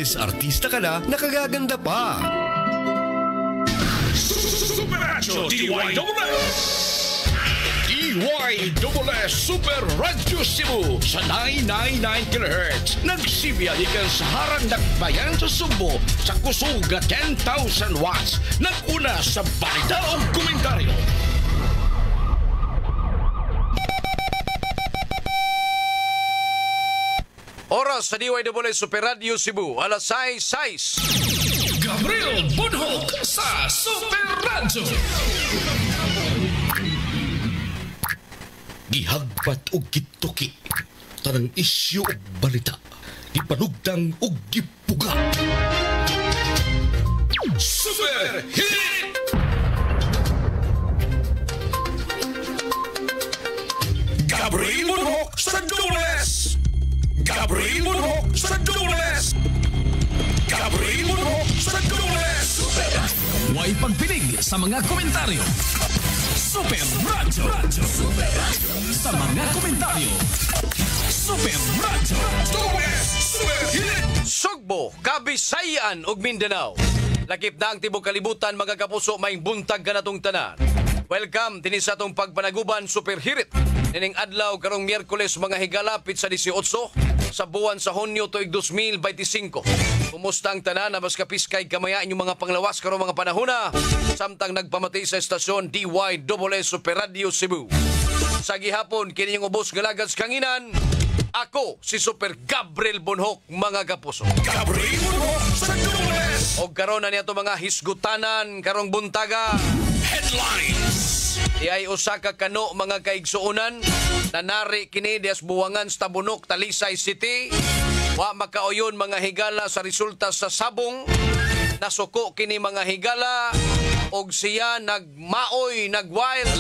artista ka na, nakagaganda pa. Superacho DYSS DYSS Super Radio Cebu sa 999 kHz. Nagsibiya ikan sa harang dakbayan sa Subo sa kusuga 10,000 watts. Naguna sa balita o komentaryo. Oras sa DYSS Super Radio Cebu, alas 6:06. Gabriel Bunhok sa Super Radio. Gihagpat og gituki. Tanang isyu og balita. Gipanugdang og gipuga. Super Hit! Gabriel Bunhok sa Dules! Gabriel Bunhok sa Dules! Gabriel Bunhok sa Dules! Huwag pagpilig sa mga komentaryo. Super Radio! Sa mga komentaryo. Super Radio! Dules! Super Hit! Sugbo, Kabisayan ug Mindanao. Lakip na ang tibok kalibutan, mga kapuso, may buntag ka natong tanan. Welcome din sa atong pagpanaguban Super Hirit. Nining adlaw karong Miyerkules, mga higalapit sa 18 sa buwan sa Hunyo tuig 2025. Kumusta ang tanan na mas kapiskay kamaya inyong mga panglawas karong mga panahona samtang nagpamati sa estasyon DYSS Super Radio Cebu. Sa gihapon kini yung ubos galagas kanginan. Ako si Super Gabriel Bunhok, mga kapuso. Gabriel Bunhok sa Dules! O karon na niya mga hisgutanan karong buntaga. Headlines! Iyay usa ka kano, mga kaigsuonan, nanari kini dias buwangan sa Tabunok, Talisay City. Wa makauyon mga higala sa resulta sa sabong. Nasuko kini mga higala og siya nagmaoy, nagwild.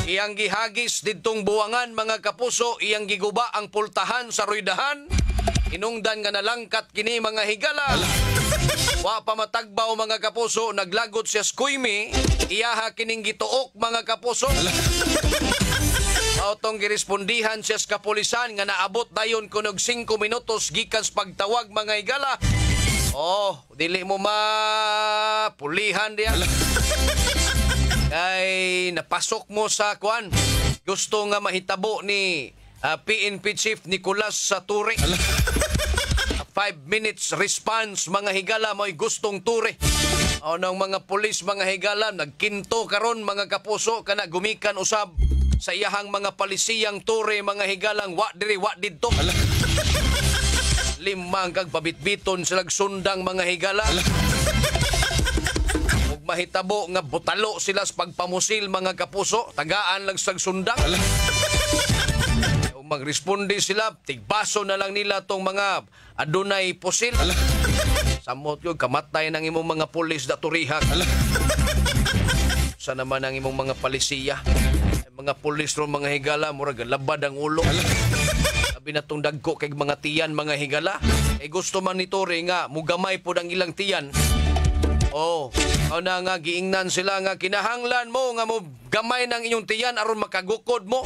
Iyang gihagis didtong buwangan, mga kapuso, iyang giguba ang pultahan sa ruydahan. Inungdan nga nalangkat kini mga higala. Wa pa matagbaw, mga kapuso, naglagot siya skuymi, iyaha kining gituok, mga kapuso. Autong girespondihan siya sa kapulisan nga naabot dayon kunog 5 minutos gikan sa pagtawag, mga higala. Oh, dili mo pulihan diya. Kay napasok mo sa kwan. Gusto nga mahitabo ni PNP Chief Nicolas Sature. 5 minutes response, mga higala, mo'y gustong ture. O ng mga pulis, mga higala, nagkinto karon, mga kapuso, kana gumikan usab sa iyahang mga palisiyang ture, mga higalang wa diri wa didto. Limang kag pabitbiton silag sundang, mga higala. Ug mahitabo nga butalo sila sa pagpamusil, mga kapuso, tagaan lang sa sundang. Magresponde sila, tigbaso na lang nila tong mga adunay pusil. Samot yun, kamatay ng imong mga pulis da turihak. Sa naman ang imong mga palisiya. Mga pulis ron, mga higala, murag labad ang ulo. Sabi na tong dagko kay mga tiyan, mga higala. Gusto man ni Tore nga, mugamay po ang ilang tiyan. Oh, na nga, giingnan sila nga, kinahanglan mo nga mo gamay ng inyong tiyan aron makagukod mo.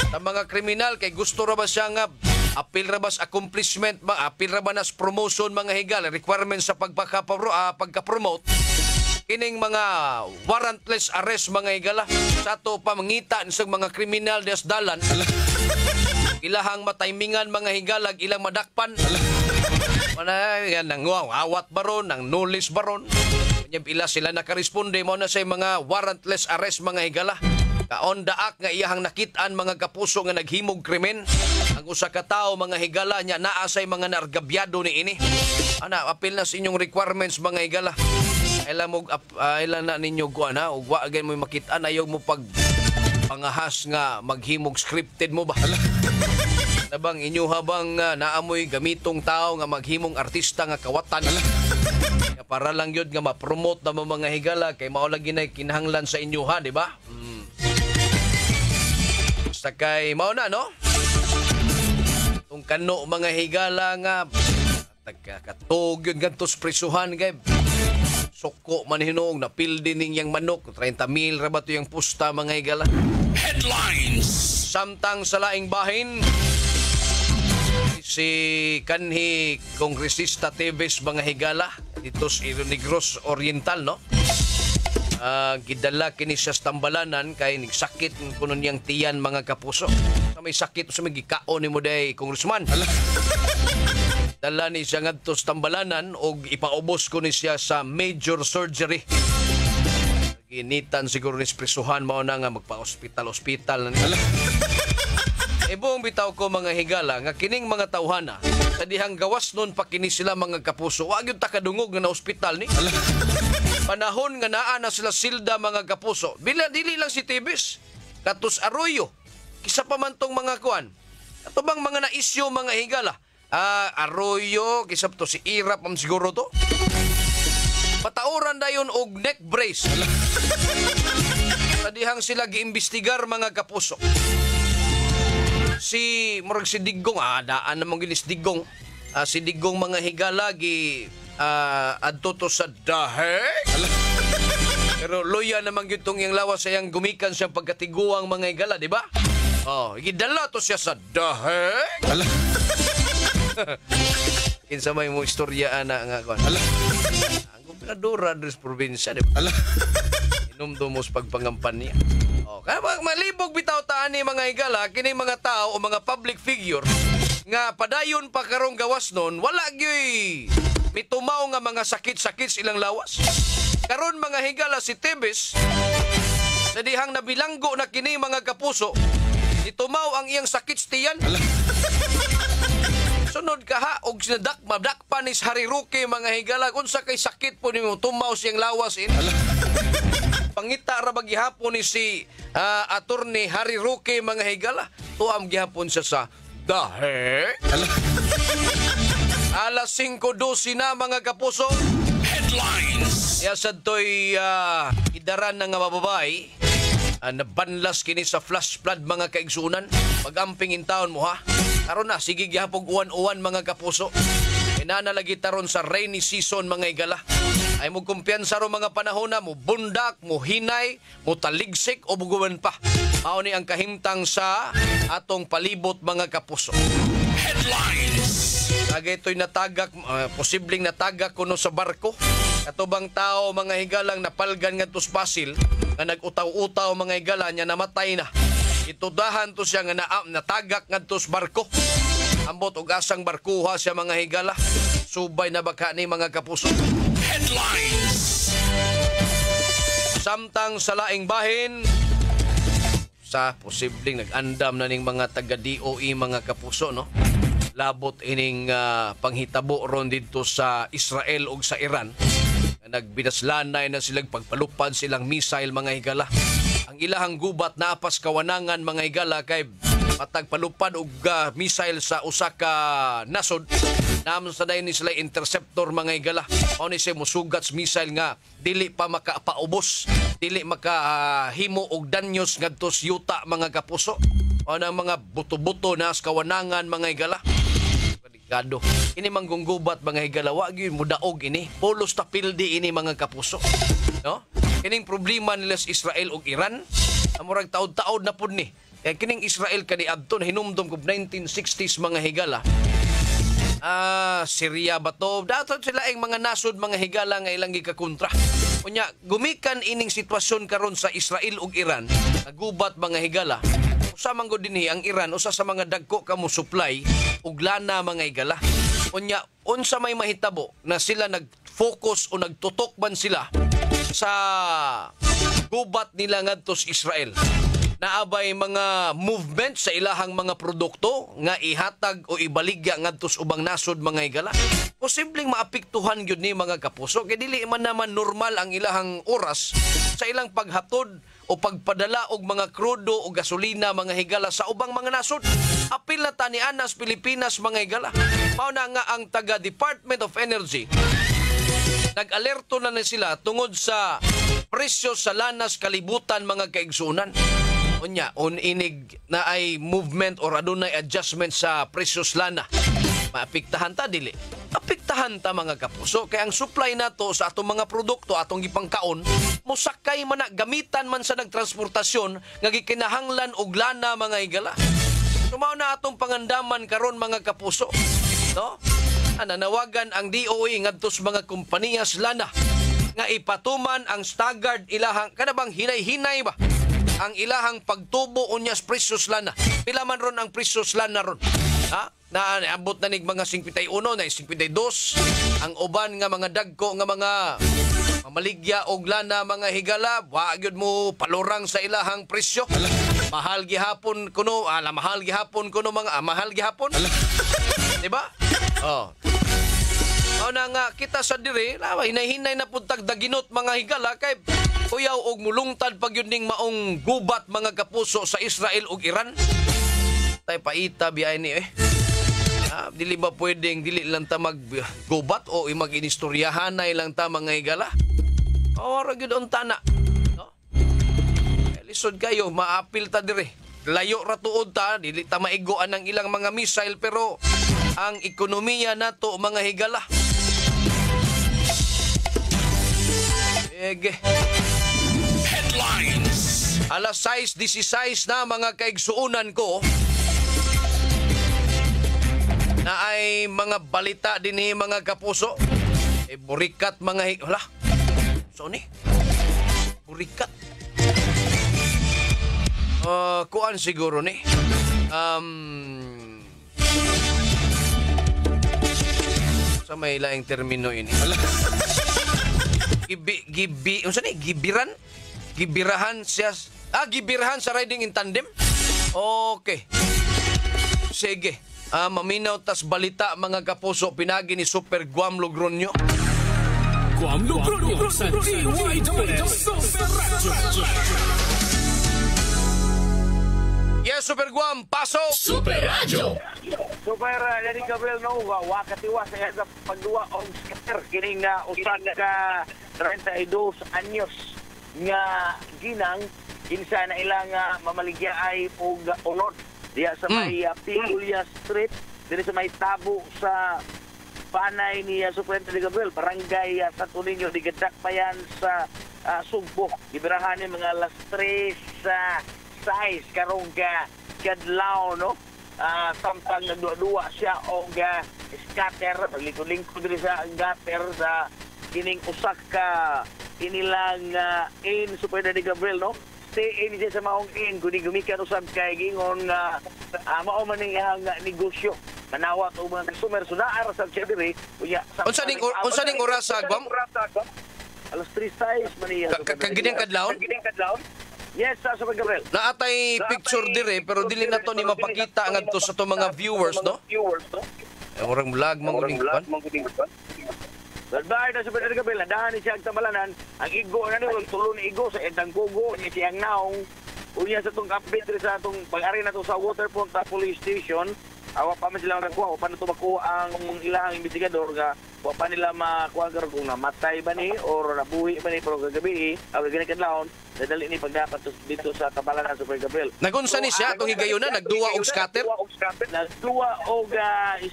Sa mga kriminal, kay gusto ra ba siya nga apil ra ba sa accomplishment, apil ra ba na sa promotion, mga higala, requirements sa pagka-promote, kining mga warrantless arrest, mga higala, sa to pamangitan sa mga kriminal des dalan, ilahang mataymingan, mga higala, ilang madakpan, yan, nang awat baron, nang nulis baron, ila sila nakaresponde mo na sa mga warrantless arrest, mga higala. Kaon daak nga iyahang nakitaan, mga kapuso, nga naghimog krimen. Ang usa ka tawo, mga higala, nya naasay mga nargabyado ni ini. Ana, apil na sa inyong requirements, mga higala. Ilan na ninyo kuan ha, ug wa agay mo makitaan, ayaw mo pag pangahas nga maghimog scripted mo ba? Nabang inyo habang naamoy gamitong tao nga maghimong artista nga kawatan. Para lang yun nga ma-promote na mga higala, kay mao lagi na kinahanglan sa inyo ha, di ba? Basta kay mao na, no? Itong kano, mga higala nga katog yun gantos prisuhan, kay suko man hinuong napildi ninyang manok 30,000 rabato yung pusta, mga higala. Headlines! Samtang sa laing bahin, si kanhi Kongresista Teves mga higala dito sa Negros Oriental, no? Gidala kini siya sa Tambalanan kay nagsakit kuno niyang tiyan mga kapuso. Sa may sakit sa may gikaon ni mo day congressman. Dala ni siya ngadto sa Tambalanan og ipaubos ko ni siya sa major surgery. Ginitan siguro ni espresuhan mao na nga magpa-hospital na niya. Ibong bitaw ko mga higala nga kining mga tawhana sa dihang gawas nun pa kini sila mga kapuso. Wa gyud ta kadungog nga na ospital ni. Panahon nga naa na sila silda mga kapuso. Bila dili lang si Tibis, katus Arroyo. Kisa pa man tong mga kuan. Ato bang mga na-isyu mga higala? Arroyo, kisa to si Irap am siguro to. Patauran dayon og neck brace. Tadihang sila giimbestigar mga kapuso. Si Digong, daan namang ginis Digong. Si Digong mga higala adto to sa dahe. Pero loya naman gitong yung lawas sayang gumikan siya pagkatiguang mga higala, di ba? Gidala to siya sa dahe. Kinsa may mo istorya ana nga kon. Ang gobernador adres probinsya, di ba? Inumdumos pagpangampan niya. Kaya malibog bitaw taan ni mga higala kini mga tao o mga public figure nga padayon pa karong gawas nun wala gyoy mitumaw nga mga sakit-sakit ilang lawas. Karon mga higala si Tebes sa dihang nabilanggo na kini mga kapuso itumaw ang iyang sakit tiyan. Sunod kaha og sinadakpa ni Hariruke mga higala unsa kay sakit po nimo tumaw siyang lawas pangita ra ba gihapon ni si attorney Hariruke mga higala tuam gihapon siya sa dahe. Alas 5:12 na mga kapuso. Headlines. Yasad to'y idaran na nga mababay. Nabanlas kini sa flash flood mga kaigsunan. Pag-amping taon mo ha. Karon na, sige gihapog uwan-uwan mga kapuso. Inanalagi taron sa rainy season mga igala. Ay mo kumpiyansa ro mga panahon na mo bundak, mo hinay, mo taligsik o buguan pa. Mao ni ang kahimtang sa atong palibot mga kapuso. Headlines. Agay ito'y natagak, posibleng natagak kuno sa barko. Katubang tao mga higalang napalgan nga tos basil nga nag-utaw-utaw mga higala niya namatay na. Itudahan to siya nga natagak nga tos barko. Ambot og asang barkuha siya mga higala. Subay na baka ni mga kapuso. Headlines. Samtang sa laing bahin sa posibleng nag-andam na ning mga taga-DOE mga kapuso, no? Labot ining panghitabo ron dito sa Israel o sa Iran. Nagbinaslanay na silang pagpalupad silang missile mga higala. Ang ilahang gubat naapas kawanangan mga higala kay patagpalupad og missile sa usa ka nasod. Naman sa dayon ni sila interceptor mga higala. Mao ni siya musugat sa missile nga dili pa makapaubos, dili makahimo og danyos ngadto sa yuta mga kapuso. O nang mga buto-buto na sa kawanangan mga higala. Gado. Ini manggunggubat mga higala, wa gyud mudaog ini. Polos tapildi ini mga kapuso. No? Kining problema nila sa Israel ug Iran, amurag taod-taod na pud ni. Kaya kining Israel kaniadto hinumdum kog 1960s mga higala. Syria ba to? Dato sila ang mga nasod mga higala nga ilang gikakontra. Unya, gumikan ining sitwasyon karon sa Israel ug Iran, nagubat mga higala. Usa man gud dinhi ang Iran usa sa mga dagko kamo supply ug lana mga higala. Unya, unsa may mahitabo na sila nag-focus o nagtutok man sila sa gubat nila ngadto sa Israel. Naabay mga movement sa ilahang mga produkto nga ihatag o ibaligya ngadto sa ubang nasod mga higala. Posibleng maapektuhan gyud ni mga kapuso kay dili man naman normal ang ilahang oras sa ilang paghatod o pagpadala og mga krudo o gasolina mga higala sa ubang mga nasod. Apil na tani anas Pilipinas mga higala. Mao na nga ang taga Department of Energy nag-alerto na sila tungod sa presyo sa lanas kalibutan mga kaigsunan. Unya, inig na ay movement or adunay adjustment sa presyos lana. Maapektahan ta dili. Apektahan ta mga kapuso kay ang supply nato sa atong mga produkto atong gipangkaon mosakay man na gamitan man sa nagtransportasyon nga gikinahanglan og lana mga higala. Sumao na atong pangandaman karon mga kapuso. No? Nanawagan ang DOE ngadto sa mga kompanyas lana nga ipatuman ang staggered ilahang kanabang hinay-hinay ba ang ilahang pagtubo unyas presyos lana. Pila man ron ang presyos lana ron? Ha? Naabot na nig mga 51 na 52 ang uban nga mga dagko nga mga mamaligya og lana mga higala wa gyud mo palurang sa ilahang presyo. Mahal gihapon kuno, mahal gihapon kuno mga mahal gihapon. Di ba? Oh. Na nga kita sa diri, hinay-hinay na puntag daginot mga higala kay kuyaw og mulungtad pag yun ning maong gubat mga kapuso sa Israel ug Iran. Tay paita biyay ni dili ba pwedeng dili lang ta maggubat o mag-inistoryahanay lang ta mga higala? Ora gyud unta na. No? Lisod kayo, maapil ta diri. Layo ra tuod ta, dili ta maigoan ang ilang mga missile pero ang ekonomiya nato mga higala. Ege. Headlines. Alas 6:16 na mga kaigsuunan ko na ay mga balita din mga kapuso. Burikat mga hala. So ni. Burikat. Kuan siguro ni. Sa may laing termino ini. Unsa ni? Gibirahan siya. Gibirahan sa riding in tandem? Okay. Sige. Maminaw tas balita mga kapuso pinagi ni Super Guam Logronyo. Guam Logronyo sa DYW Super Radyo. Yes, Super Guam, pasok! Super Radyo. Super Daddy Gabriel no wakatiwa sa pagduwa og skater kining usan ka 32 anyos nga ginang kinsa na ilang mamaligya ay og unod diya sa may Pigulia Street diri sa may tabo sa panay ni Super Daddy Gabriel barangay Santo Niño di Gedakpayan sa Sugbo gibirahan ni mga alas 3 sa 6 karong kadlaw no. Samtang nagduwa siya o scatter, paglingkod rin sa gutter sa kining usak ka inilang in Super Daddy Gabriel, no? Stay in siya sa maong in, kung gumikan usab kay gingon mao man ning ihang negosyo. Manawat o mga consumer, so naara sa siya diri. Unsa ning oras sa Guam? Alas 3:06 man niya. Kagiding kadlawon? Yes, Super Gabriel. Naatay picture dire pero dili na to ni mapakita ngadto sa to mga viewers, no? Orang vlog manguning pan. Badbay na Super Gabriel, dahan ni siya ang tambalanan. Ang igo na ni tulo ni igo sa edang kugo ni siyang naong. Unya sa tong update sa tong pag-ari na to sa Waterfront Police Station. Awa pa man sila nagkuha, pa na to makuha ang ilang investigador nga wa pa nila makuha kung namatay ba ni or nabuhi ba ni pero gagabi aw gani kadlawon dadali ni pagdapat dito sa Kabalanan Super Gabriel. Nagunsa ni siya atong higayuna nagduwa og scatter? Nagduwa og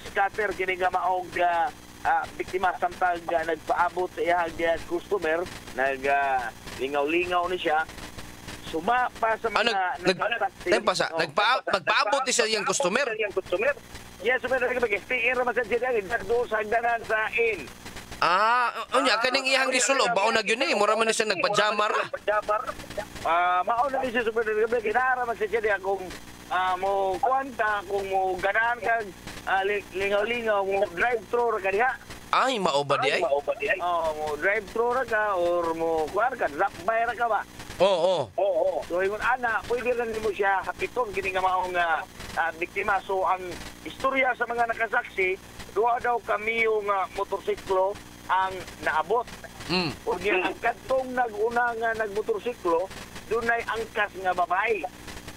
scatter kini nga maog biktima samtang nagpaabot sa iyang customer lingaw-lingaw ni siya. Suma pa sa mga nagpaabot ni siya yung customer. Yes, Super Gabriel. Stay in Ramasan City nagdo sa hagdanan sa in. Unya kaning iyang gisulo baon na gyud ni mura man ni siya nagpajamar. Mao na ni siya Super Gabriel kinara man siya diya kung mo kwanta kung mo ganahan kag lingaw-lingaw mo drive-thru ra ka diha. Ay mao ba di ay? Mo drive-thru ra ka or mo kuan ka drop by ra ka ba? Oo. So ingon ana pwede rin mo siya hapiton kini nga maong biktima. So ang istorya sa mga nakasaksi duha daw kami yung motorsiklo ang naabot. O ang kadtong nag-una nga nagmotorsiklo, dunay angkas nga babae.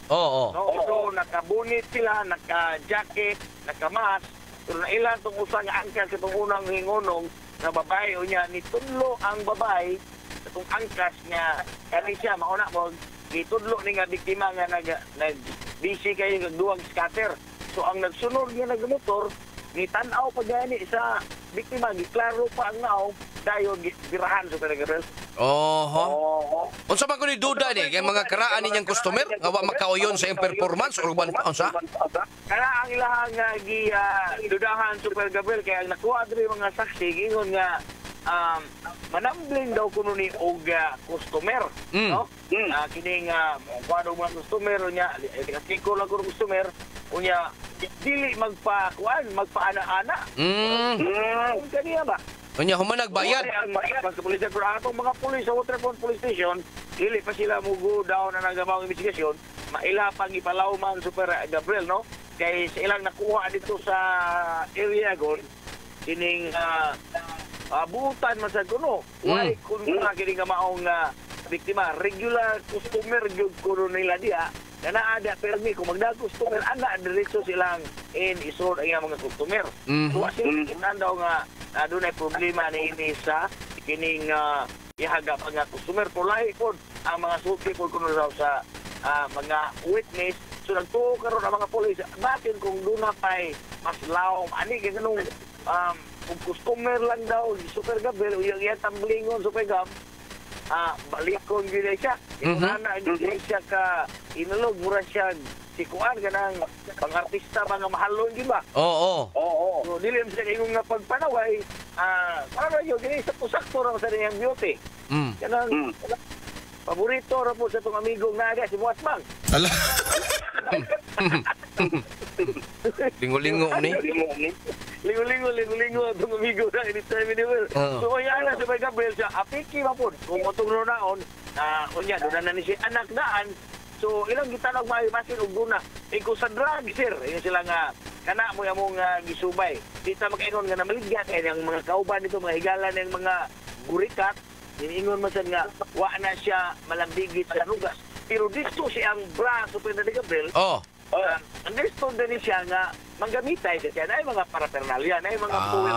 Oo. No, so nakabunit sila, naka-jacket, naka-mask. So nailan tong usa nga angkas itong unang hingonong nga babae o niya nitudlo ang babae itong angkas nga kani siya mauna mo gitudlo ni nga biktima nga nag busy kayo nagduwag scatter. So ang nagsunod nga nagmotor ni tan-aw pa gani sa biktima, giklaro pa ang naong dayon girahan Super Gabriel. Oho. Oo. Unsa man ko ni duda ni kay mga karaan ninyang customer nga wa makauyon sa iyang performance or unsa? Kaya ang ilahang dudahan Super Gabriel kaya ang nakuha diri mga saksi gingon nga manambling daw kuno ni og customer, no? Kining kuano mga customer unya kiko lang kuno customer unya dili magpaana-ana. Kaniya ba? Unya human nagbayad. Sa pulis pero atong mga pulis sa Waterfront Police Station, dili pa sila mugo daw na nagamaw investigasyon, maila pang ipalawman Super Gabriel, no? Kay sa ilang nakuha dito sa area gon kining buutan man sa kuno. Why kun kining nga maong biktima regular customer gyud kuno nila diha na naada permi kung magdag customer ana diretso silang isod ang mga customer. So asin daw nga doon ay problema ni ini sa kining ihaga pa nga customer tulay pod ang mga suki pod kuno raw sa mga witness. So nagtuo karon ang mga pulis batin kung doon na pay mas lawom ani kay ganung kung customer lang daw Super Gabriel yung tamblingon Super Gab balikon gina siya inana gina siya ka inulog mura siya si kuan ganang pangartista mga mahalon di ba? Oo. So dili siya ingong nga pagpanaway para yo gina sa pusakto ra sa niyang beauty. Kanang paborito ra po sa tong amigong naga si Muatbang. Ala. Lingo-lingo ni. Lingo atong amigo na anytime anywhere. So ayan na sa Gabriel siya apiki ba po kung motong naon unya doon na ni si anak daan. So ilang gitanong maayo masin og duna iko sa drug sir yung sila nga kana mo among gisubay di ta makaingon nga namaligya kay ang mga kauban dito mga higalan ng mga gurikat ingon man sad nga wa na siya malambigit sa lugas pero dito siyang braso Super Gabriel. Understood din siya nga manggamitay siya na mga paraphernalia na mga fuel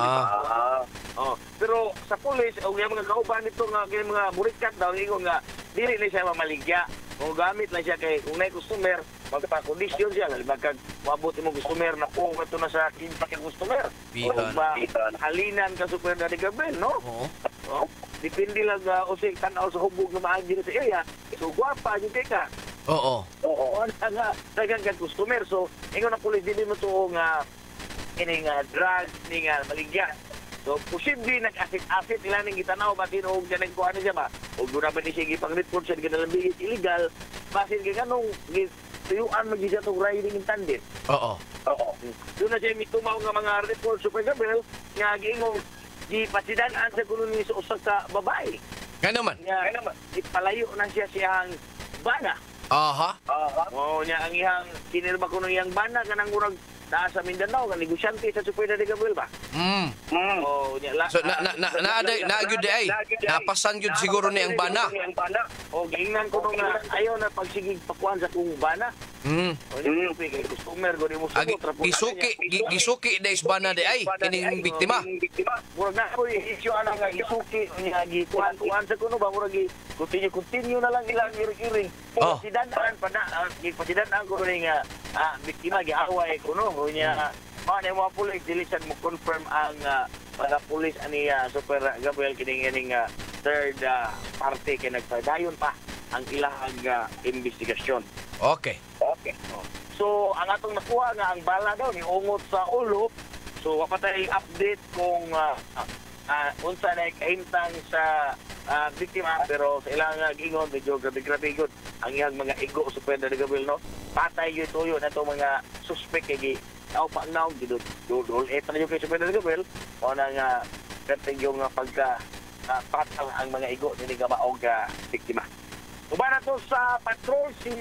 pero sa police o yung mga kauban nito nga kay mga burikat daw ingon nga dili na siya mamaligya kung gamit lang siya kay kung may customer magpa-condition siya magkag mabuti mo customer na po ito na sa kinta kay customer halinan ka Super Gabriel no? Depende lang usik tanaw sa hubog na maagi sa area so guwapa yung ka. Oo, nga dagang customer so ingon na pulis dili mo to nga ining drug ning maligya. So posible nag-asset ila ning gitanaw batin og kanang kuan siya ba og duna ba ni sige pang report sa ginalambigit illegal basin ganong tuyuan magisa tong riding in tandem. Doon na siya mitumaw nga mga report Super Gabriel nga giingong di pasidan-an sa kuno ni sa usa ka babae. Ngano man? Ipalayo na siya siyang bana. Nya ang ihang kinirba kuno iyang bana kanang murag naa sa Mindanao nga negosyante sa Super Gabriel ba? Nya so na gyud ay napasan gyud siguro ni ang bana. Giingnan ko nga ayaw na pagsigig pakuan sa kung bana. Customer go ni mo gisuki dai bana de ay kining biktima. Murag na ko issue ana nga gisuki nya gikuan sa kuno ba murag continue na lang ilang iring. Pasidan-an pa na pasidan-an ko ning biktima giaway kuno nya mga mga pulis dilisan mo confirm ang mga pulis ani Super Gabriel kining third party kay nagpadayon pa ang ilang investigasyon. Okay. So ang atong nakuha nga ang bala daw ni ungot sa ulo. So wapatay update kung unsa na kahimtang sa biktima pero sa ilang gingon medyo grabe gud ang iyang mga igo Super Gabriel no. Patay gyud tuyo na to mga suspect kay pa now didol eto na yung kay Super Gabriel o na nga pertingyo nga pagka patang ang mga igo ni maog biktima. Uba na to sa patrol si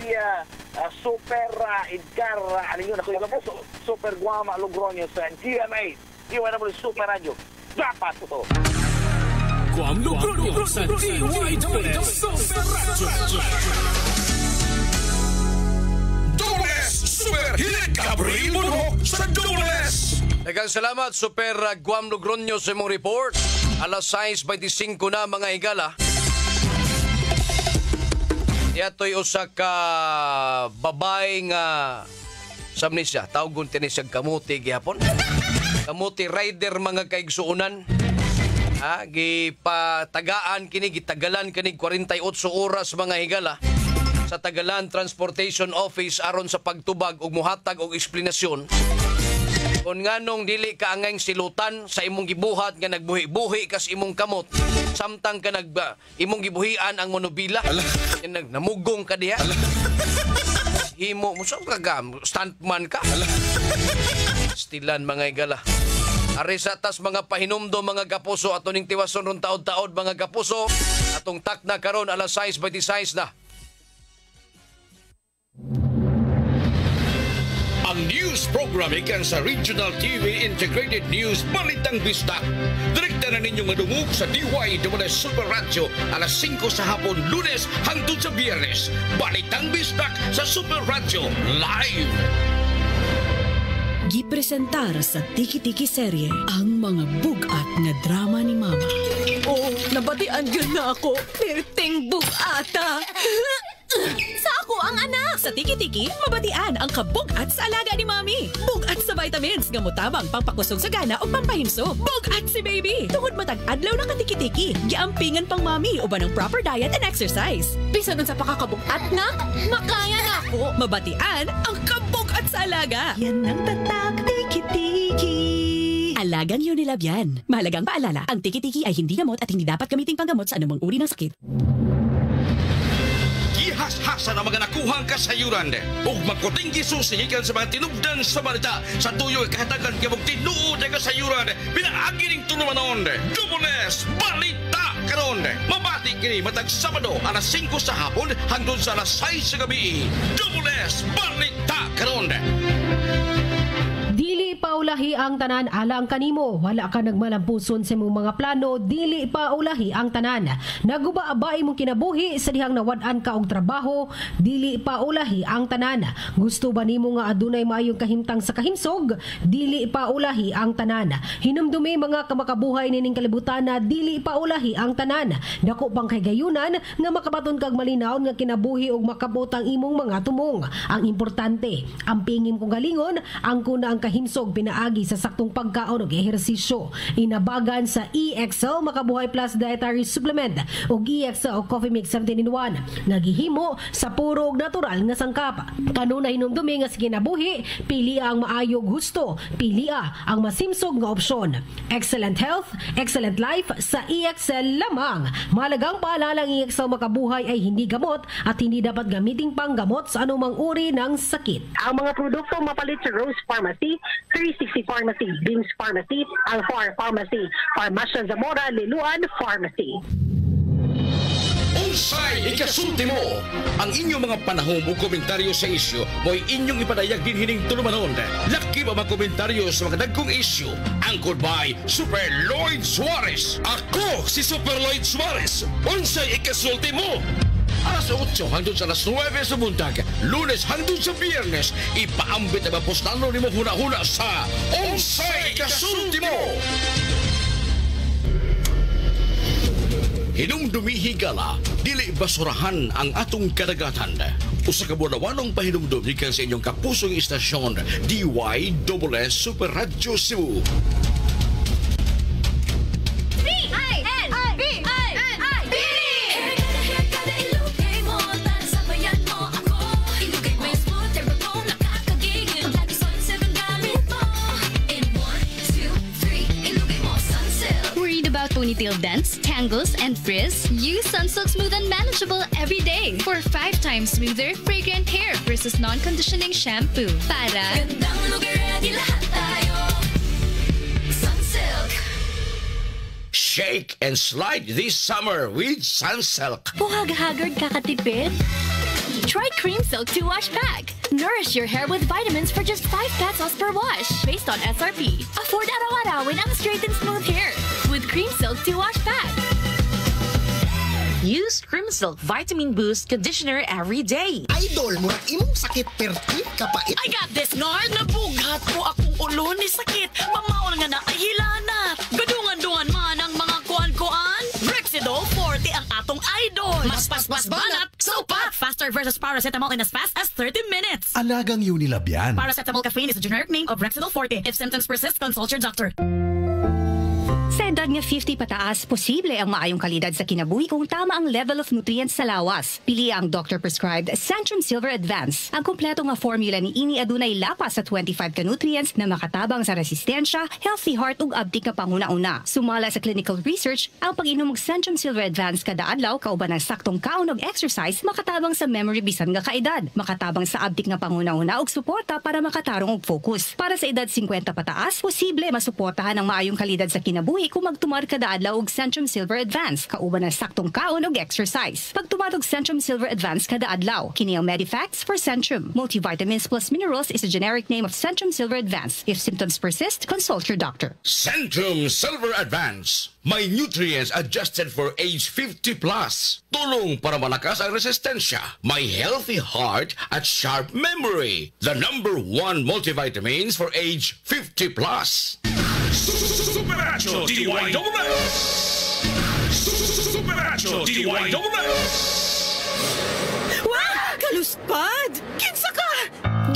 Super Edgar ano yun ako yung po Super Guama Logroño sa GMA DYW Super Radio dapat to Guam Logroño sa DYW Super Radio. Super Hilig Gabriel mo sa Dobles! Daghang salamat Super Guam Logroño sa imong report. Alas 6:25 na mga higala. Yatoy usa ka babay nga sa amnesia. Tawgon tini siya kamuti gihapon. Kamuti rider mga kaigsuunan. Gipatagaan kini, gitagalan kini 48 oras mga higala sa Tagalan Transportation Office aron sa pagtubag ug muhatag og eksplanasyon. Kung nganong dili ka angay silutan sa imong gibuhat nga nagbuhi-buhi kas imong kamot, samtang ka imong gibuhian ang monobila, namugong ka diha. Himo mo sa kagam, stuntman ka. Stilan mga higala. Ari sa tas mga pahinumdo mga kapuso ato ning tiwason ron taod-taod mga kapuso atong takna karon alas 6:26 na. Ang news program ikan sa Regional TV Integrated News Balitang Bisdak. Direkta na ninyong madungog sa DYWS Super Radio alas 5 sa hapon Lunes hangtod sa Biyernes. Balitang Bisdak sa Super Radio Live. Gipresentar sa Tiki-Tiki serye ang mga bugat nga drama ni Mama. Oh, nabatian yun na ako. Perting bugata. Sa ako ang anak! Sa Tiki-Tiki, mabatian ang kabugat sa alaga ni Mami. Bugat sa vitamins nga mutabang pangpakusog sa gana o pampahimso. Bugat si baby! Tungod matag adlaw na ka Tiki-Tiki. Giampingan pang Mami uban ng proper diet and exercise. Bisa nun sa pakakabugat na, makaya na ako. Mabatian ang kabugat sa alaga. Yan ang tatak Tiki-Tiki. Alagang Unilab yan. Mahalagang paalala, ang Tiki-Tiki ay hindi gamot at hindi dapat gamiting panggamot sa anumang uri ng sakit. Gihas-hasa na mga nakuhang kasayuran ug magkutinggi susigikan sa mga tinubdan sa balita sa tuyo kahatagan kay mong tinuod na kasayuran pinaagi ning tulumanon Dumoles Balita karon mabati kini matag Sabado alas 5 sa hapon hangtod sa alas 6 sa gabi. Dumoles Balita karon. Dili paulahi ang tanan alang kanimo, wala ka nagmalampuson sa imong mga plano, dili paulahi ang tanan. Naguba-abay mong kinabuhi sa dihang nawad-an ka og trabaho, dili paulahi ang tanan. Gusto ba nimo nga adunay maayong kahimtang sa kahimsog, dili paulahi ang tanan. Hinumdumi mga kamakabuhay nining kalibutan na dili paulahi ang tanan. Dako pang kagayunan nga makabaton kag malinaw nga kinabuhi og makabot ang imong mga tumong. Ang importante, ang pingim kong galingon, ang kuna ang kahimsog pinaagi sa saktong pagkaon ug ehersisyo. Inabagan sa EXL Makabuhay Plus Dietary Supplement o EXL Coffee Mix 17-in-1 nga gihimo sa puro ug natural nga sangkap. Kanunay hinumdumi nga sa kinabuhi, pili ang maayog gusto, pili ang masimsog nga opsyon. Excellent health, excellent life sa EXL lamang. Malagang paalala ang EXL Makabuhay ay hindi gamot at hindi dapat gamiting panggamot sa anumang uri ng sakit. Ang mga produkto mapalit sa Rose Pharmacy, 360 Pharmacy, Beams Pharmacy, Alfar Pharmacy, Farmacia Zamora, Liluan Pharmacy. Unsay ikasulti mo? Ang inyong mga panahon o komentaryo sa isyu mo'y inyong ipadayag din hining tulumanon. Laki ba mga komentaryo sa mga dagkong isyu? Anchored by Super Lloyd Suarez. Ako si Super Lloyd Suarez. Unsay ikasulti mo? Alas 8 hangtod sa alas 9 sa buntag, Lunes hangtod sa Biyernes, ipaambit ang apostalo ni mo huna-huna sa Unsay Ikasulti Mo! Hinumdumi higala, dili basurahan ang atong kadagatan. Usa ka buwan-wanong pahinumdum gikan sa inyong kapusong istasyon, DYWS Super Radio Cebu. Ponytail dents, tangles, and frizz? Use Sunsilk Smooth and Manageable every day for 5 times smoother, fragrant hair versus non-conditioning shampoo. Para gandang lugar, ready lahat tayo. Sunsilk. Shake and slide this summer with Sunsilk. Buhag-hagard kakatipid? Try Cream Silk 2-Wash Pack. Nourish your hair with vitamins for just 5 pesos per wash. Based on SRP. Afford araw-arawin ang straight and smooth hair with Cream Silk 2-Wash Pack. Use Cream Silk Vitamin Boost Conditioner every day. Idol mo, imong sakit perti, kapait. I got this, Nard. Nabugat po akong ulo ni sakit. Mamaol nga na ay hilanat. Gadungan-dungan man ang mga kuan-kuan. Rexidol 40 ang atong idol. Mas banat, sopat. Faster versus paracetamol in as fast as 30 minutes. Alagang Unilab yan. Paracetamol caffeine is a generic name of Rexidol Forte. If symptoms persist, consult your doctor. Sa edad nga 50 pataas, posible ang maayong kalidad sa kinabuhi kung tama ang level of nutrients sa lawas. Pili ang doctor-prescribed Centrum Silver Advance. Ang kompleto nga formula ni ini adunay lapas sa 25 ka nutrients na makatabang sa resistensya, healthy heart ug abdi ka panguna-una. Sumala sa clinical research, ang pag-inom og Centrum Silver Advance kada adlaw kauban ng saktong kaon og exercise makatabang sa memory bisan nga kaedad, makatabang sa abdi nga panguna-una og suporta para makatarong og focus. Para sa edad 50 pataas, posible masuportahan ang maayong kalidad sa kinabuhi kung magtumar kada adlaw og Centrum Silver Advance kauban ng saktong kaon og exercise. Pagtumar og Centrum Silver Advance kada adlaw, kini ang Medifacts for Centrum. Multivitamins plus minerals is a generic name of Centrum Silver Advance. If symptoms persist, consult your doctor. Centrum Silver Advance. May nutrients adjusted for age 50 plus. Tulong para malakas ang resistensya. May healthy heart at sharp memory. The #1 multivitamins for age 50 plus. Superacho DYWS! Superacho DYWS! Wow! Kaluspad! Kinsa ka?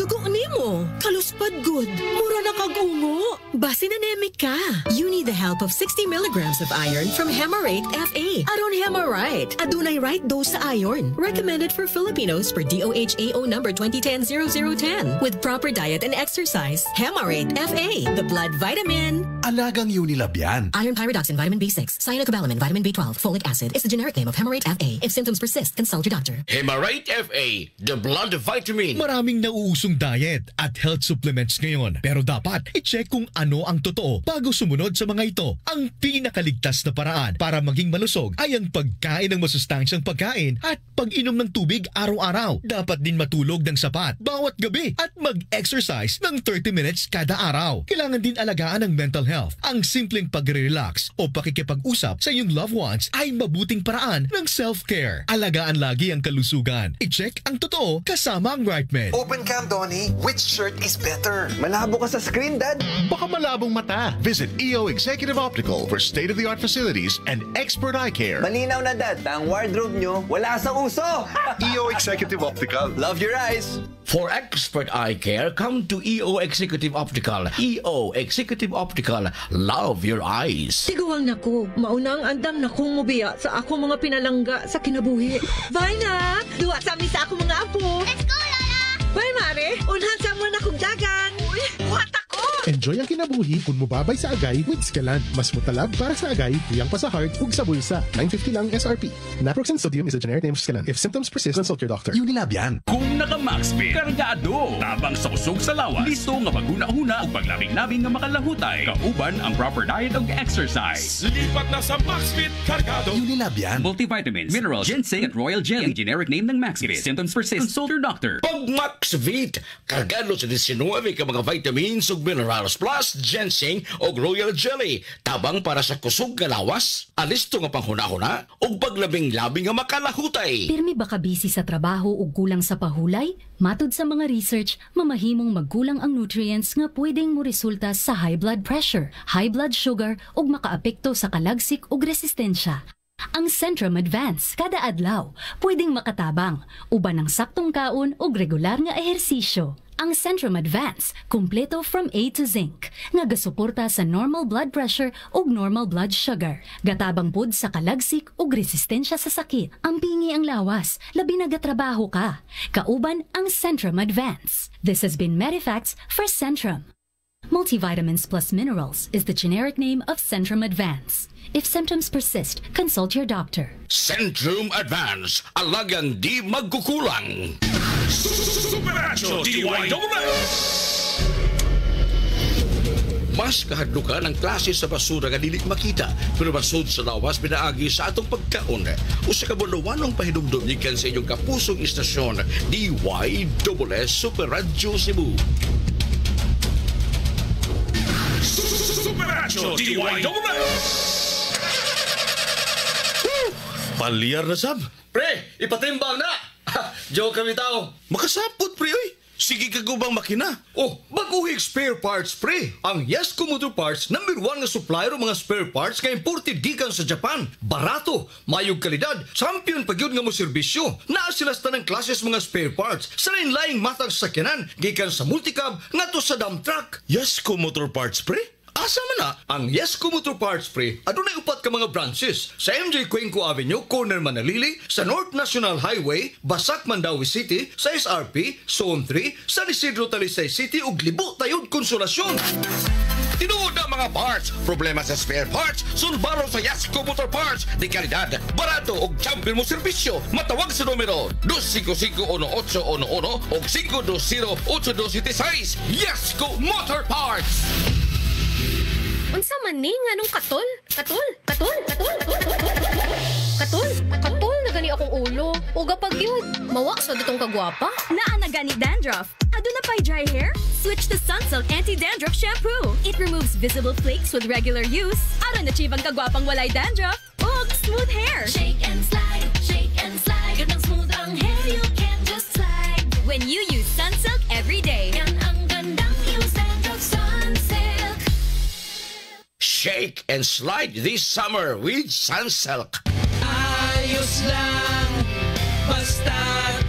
Dugo nimo. Kaluspad good. Mura na kagungo. Basin anemic ka. You need the help of 60 milligrams of iron from Hemarate FA. Aron Hemarite. Adunay right dose sa iron. Recommended for Filipinos per DOHAO number 2010-0010. With proper diet and exercise. Hemarate FA. The blood vitamin. Alagang Unilab yan. Iron pyridoxine, vitamin B6, cyanocobalamin, vitamin B12, folic acid is the generic name of Hemarate FA. If symptoms persist, consult your doctor. Hemarate FA, the blood vitamin. Maraming nauusong diet at health supplements ngayon. Pero dapat i-check kung ano ang totoo bago sumunod sa mga ito. Ang pinakaligtas na paraan para maging malusog ay ang pagkain ng masustansyang pagkain at pag-inom ng tubig araw-araw. Dapat din matulog ng sapat bawat gabi at mag-exercise ng 30 minutes kada araw. Kailangan din alagaan ang mental health. Ang simpleng pag-relax o pakikipag-usap sa iyong loved ones ay mabuting paraan ng self-care. Alagaan lagi ang kalusugan. I-check ang totoo kasama ang right med. Open cam, Donnie. Which shirt is better? Malabo ka sa screen, Dad. Baka malabong mata. Visit EO Executive Optical for state-of-the-art facilities and expert eye care. Malinaw na, Dad. Ang wardrobe nyo, wala sa uso. EO Executive Optical. Love your eyes. For expert eye care, come to EO Executive Optical. EO Executive Optical. Love your eyes. Tiguang nako, maunang andam na kong mubiya sa ako mga pinalangga sa kinabuhi. Bye na! Duwa sa amin sa ako mga apo. Let's go, Lola! Bye, Mare! Unhan sa mo na kong dagan. Uy, buhat ako! Enjoy ang kinabuhi kung mubabay sa agay with Scalan. Mas mutalab para sa agay, tuyang pa sa heart, ug sa bulsa. $9.50 lang SRP. Naproxen sodium is a generic name of Scalan. If symptoms persist, consult your doctor. Unilab yan. Kung naka-Maxfit, kargado. Tabang sa usog sa lawas. Listo nga maghuna-huna o paglabing-labing nga makalahutay. Kauban ang proper diet o exercise. Lipat na sa Maxfit, kargado. Unilab yan. Multivitamins, minerals, ginseng at royal jelly. Generic name ng Maxfit. If symptoms persist, consult your doctor. Pag Maxfit, kargado sa 19 ka mga vitamins ug minerals plus ginseng o royal jelly. Tabang para sa kusog nga lawas, alisto nga panghuna-huna ug paglabing-labing nga makalahutay. Pirmi ba ka busy sa trabaho o kulang sa pahulay? Matud sa mga research, mamahimong magkulang ang nutrients nga pwedeng mo resulta sa high blood pressure, high blood sugar ug makaapekto sa kalagsik ug resistensya. Ang Centrum Advance kada adlaw pwedeng makatabang uban ng saktong kaon ug regular nga ehersisyo. Ang Centrum Advance, kumpleto from A to Zinc, nga gasuporta sa normal blood pressure ug normal blood sugar. Gatabang pud sa kalagsik ug resistensya sa sakit. Ang pingi ang lawas, labi na gatrabaho ka. Kauban ang Centrum Advance. This has been Medifacts for Centrum. Multivitamins plus minerals is the generic name of Centrum Advance. If symptoms persist, consult your doctor. Centrum Advance, alagang di magkukulang. Superacho DYWS! Mas kahadlukan ang klase sa basura nga dili makita, pero basod sa lawas pinaagi sa atong pagkaon. O sa kabuluwanong pahinumdum gikan sa inyong kapusong istasyon, DYWS Super Radio Cebu. Superacho DYWS! Palyar na sab. Pre, ipatimbang na! Joke kami tao. Makasapot, pre, oy. Sige ka gubang makina. Oh, baguhig spare parts pre. Ang Yesco Motor Parts #1 nga supplier ng mga spare parts nga imported gikan sa Japan. Barato, mayog kalidad, champion pagyud nga mo serbisyo. Naa sila sa tanang klases mga spare parts sa lain-laing matang sakyanan gikan sa multicab ngadto sa dump truck. Yesco Motor Parts pre? Asa man na, ang Yesco Motor Parts pre, adunay upat ka mga branches sa MJ Cuenco Avenue, Corner Manalili, sa North National Highway, Basak, Mandawi City, sa SRP, Zone 3, San Isidro, Talisay City, ug Libo, Tayod, Konsolasyon. Tinuod na mga parts, problema sa spare parts, sulbaro sa Yesco Motor Parts, di kalidad, barato ug champion mo serbisyo. Matawag sa numero 255-1811 o 520-8276. Yesco Motor Parts! Unsa man ni nganong katol na gani akong ulo. Uga pagyud. Mawa sa datong kagwapa. Naa na gani dandruff. Aduna pa'y dry hair? Switch to Sunsilk Anti-Dandruff Shampoo. It removes visible flakes with regular use. Aron achieve ang kagwapang walay dandruff. Ug smooth hair. Shake and slide. Ganang smooth ang hair, you can just slide. When you use Sunsilk every day. Yan ang gandang use dandruff Sunsilk. Shake and slide this summer with Sunsilk. Ayos lang, basta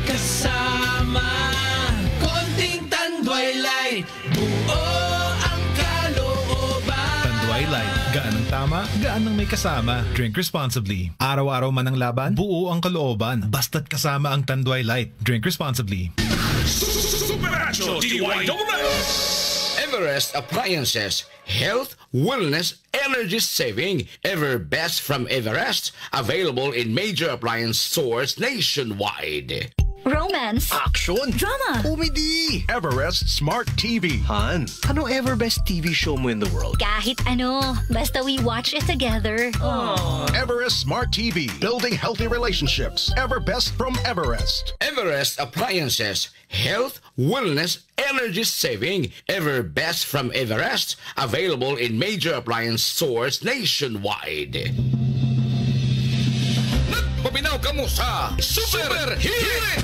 kasama. Konting Tanduay Light, buo ang kalooban. Tanduay Light, gaan ang tama, gaan ang may kasama. Drink responsibly. Araw-araw man ang laban, buo ang kalooban. Basta't kasama ang Tanduay Light. Drink responsibly. Supernatural DIY Everest Appliances, health, wellness, energy saving, ever best from Everest, available in major appliance stores nationwide. Romance. Action. Drama. Comedy. Everest Smart TV. Han, anong ever best TV show mo in the world? Kahit ano, basta we watch it together. Everest Smart TV. Building healthy relationships. Ever best from Everest. Everest Appliances, health, wellness, energy saving, ever best from Everest, available in major appliance stores nationwide. Nagpabinaw ka mo sa Super Hit!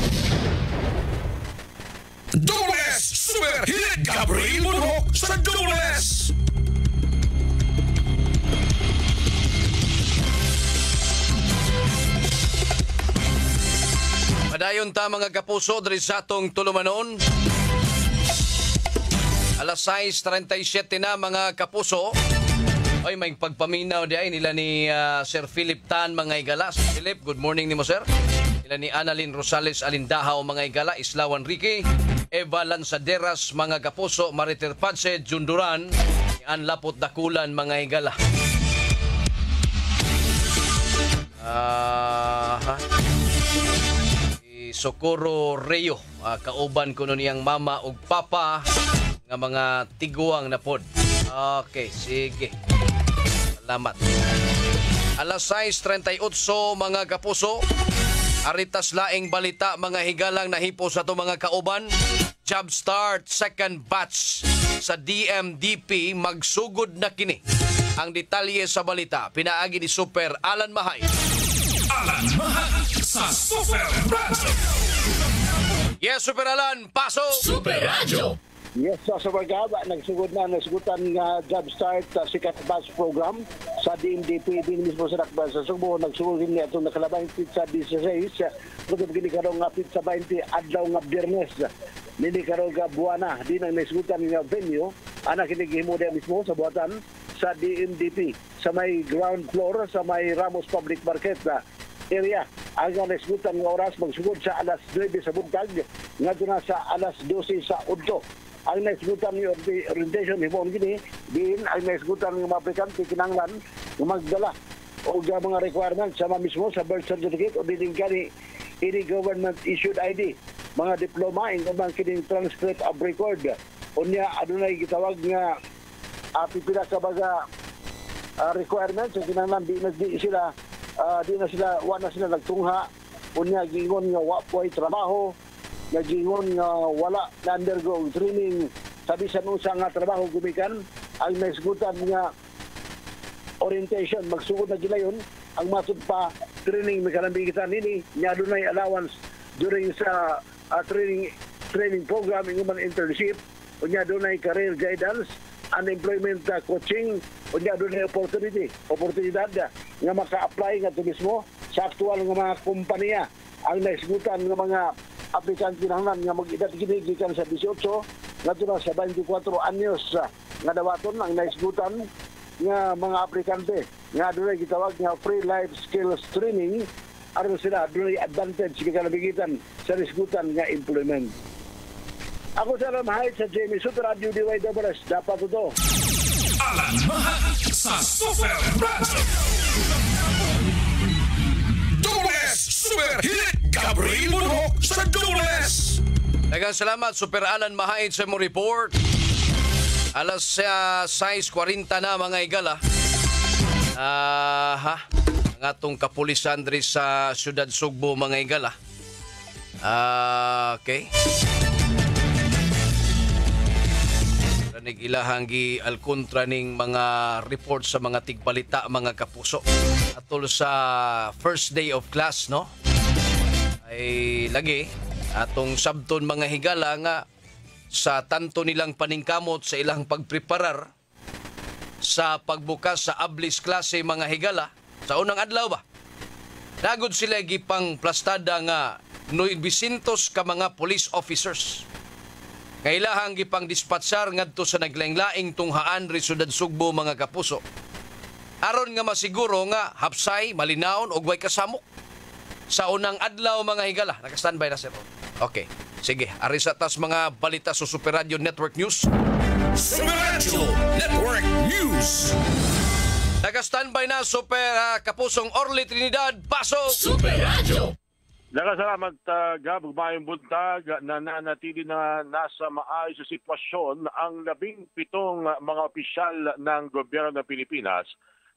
Dobles Super Hit! Gabriel Monroe sa Dobles! Padayon ta mga kapuso diri sa atong tulumanon. Alas 6:37 na mga kapuso. Ay may pagpaminaw di ay nila ni Sir Philip Tan mga igala. Sir Philip, good morning nimo sir. Nila ni Annalyn Rosales Alindahaw mga igala, Islawan Ricky, Eva Lanzaderas mga kapuso, Mariter Padse, Junduran, Anlapot Dakulan mga igala. Socorro Reo, kauban ko nun niyang mama ug papa nga mga tiguang na pod. Okay, sige. Salamat. Alas 6:38 mga kapuso. Aritas laing balita mga higalang nahipo sa to mga kauban. Job start second batch sa DMDP magsugod na kini. Ang detalye sa balita pinaagi ni Super Alan Mahay. Alan Mahay sa Super Radio. Yes, Super Alan, paso! Super Radio. Yes, sa Bargaba, nagsugutan nga job start sa sikat batch program sa DMDP din mismo sa Dakban sa Subo. Nagsugod din niya itong nakalabang sa 16. Kung gini karong nga sa 20 adlaw nga Biyernes. Nini karong nga buwana. Di nang nagsugutan nga venue. Anak kinigihimo din mismo sa buhatan sa DMDP. Sa may ground floor, sa may Ramos Public Market area. Ang nagsugutan nga oras magsugod sa alas 9 sa buntag. Nga doon sa alas 12 sa udto. Ang naisgutan ng orientation ni Bon Gini, din ang naisgutan ng mga aplikante kinanglan ng magdala o mga requirements sama mismo sa birth certificate o din kani any government issued ID, mga diploma, mga kining transcript of record. O niya, adunay gitawag nga pipila ka baga requirements ang kinanglan, di na sila nagtungha, o niya gingon nga wapoy trabaho, nagingon nga wala na undergo training sa bisan usa nga trabaho gumikan. Ang naisgutan nga orientation magsugod na gilayon ang matud pa training mekalambigitan nini nya dunay allowance during sa training training program, ingon internship, unya dunay career guidance, unemployment coaching, unya dunay oportunidad nga maka-apply nga mismo sa aktual nga mga kompanya. Ang naisgutan ng mga aplikante kinahanglan nga mag-edad gikan sa 18 ngadto na sa 24 anyos nga dawaton ang naisgutan nga mga aplikante nga adunay gitawag nga free life skills training aron sila adunay advantage sa kalabigitan sa isgutan nga employment. Ako sa Mahay sa Jamie Super Radio DYWS dapat ito. Alan Mahay sa Super Radio. Dobles Super Hit Gabriel Bunok sa Dobles. Daghang salamat Super Alan Mahay sa mo report. Alas 6:40 na mga igala. Ang atong kapulisan diri sa Siyudad Sugbo mga igala. Okay. Ilahang gi alkontra ning mga report sa mga tigbalita mga kapuso atol sa first day of class no ay lagi atong sabton mga higala nga sa tanto nilang paningkamot sa ilang pagpreparar sa pagbukas sa ablis klase mga higala sa unang adlaw ba nagod sila gipang plastada nga 900 ka mga police officers. Kailahang gipang dispatchar ngadto sa naglaing-laing tunghaan ri Siyudad Sugbo mga kapuso. Aron nga masiguro nga hapsay, malinaon ug way kasamok. Sa unang adlaw mga higala, naka-standby na sir. Okay. Sige, ari sa tas mga balita sa Super Radio Network News. Super Radio Network News. Naka-standby na Super Kapusong Orly Trinidad, pasok Super Radio. Nagkasalamat Gab, mayong buntag na nanatili na nasa maayos sa sitwasyon ang 17 mga opisyal ng gobyerno ng Pilipinas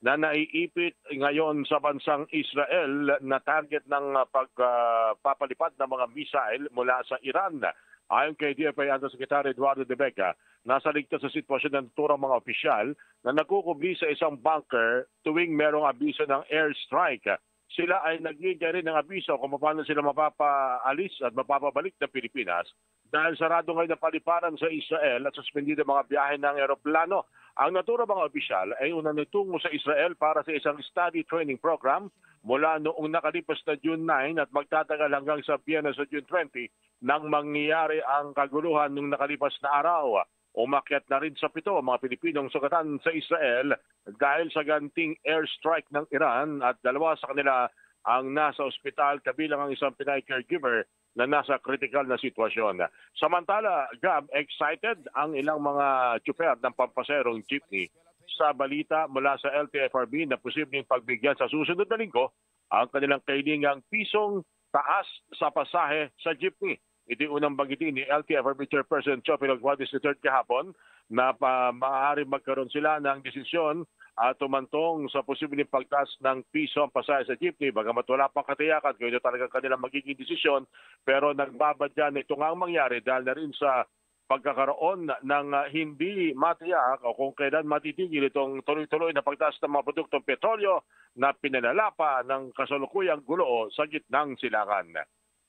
na naiipit ngayon sa bansang Israel na target ng pagpapalipad ng mga missile mula sa Iran. Ayon kay DFA Undersecretary Eduardo De Vega, nasa ligtas sa sitwasyon ng turang mga opisyal na nagkukubli sa isang bunker tuwing merong abiso ng airstrike. Sila ay nagbigay rin ng abiso kung paano sila mapapaalis at mapapabalik ng Pilipinas dahil sarado ngayon ang paliparan sa Israel at suspendido mga biyahe ng eroplano. Ang naturang mga opisyal ay unang nagtungo sa Israel para sa isang study training program mula noong nakalipas na June 9 at magtatagal hanggang sa Biyernes sa June 20 nang mangyayari ang kaguluhan noong nakalipas na araw. Umakyat na rin sa 7 mga Pilipinong sugatan sa Israel dahil sa ganting airstrike ng Iran at 2 sa kanila ang nasa ospital kabilang ang isang Pinay caregiver na nasa critical na sitwasyon. Samantala, Gab, excited ang ilang mga tsuper ng pampaserong jeepney sa balita mula sa LTFRB na posibleng pagbigyan sa susunod na linggo ang kanilang kailingang pisong taas sa pasahe sa jeepney. Iti unang banggitin ni LTFRB Chairperson Chopin Ogwadis III kahapon na maaari magkaroon sila ng desisyon at tumantong sa posibleng pagtaas ng piso ang pasahe sa jeepney. Bagamat wala pang katiyakan kung ito talagang kanilang magiging desisyon, pero nagbabadya na ito nga ang mangyari dahil na rin sa pagkakaroon ng hindi matiyak o kung kailan matitigil itong tuloy-tuloy na pagtaas ng mga produktong petrolyo na pinalala ng kasalukuyang gulo sa gitnang silangan.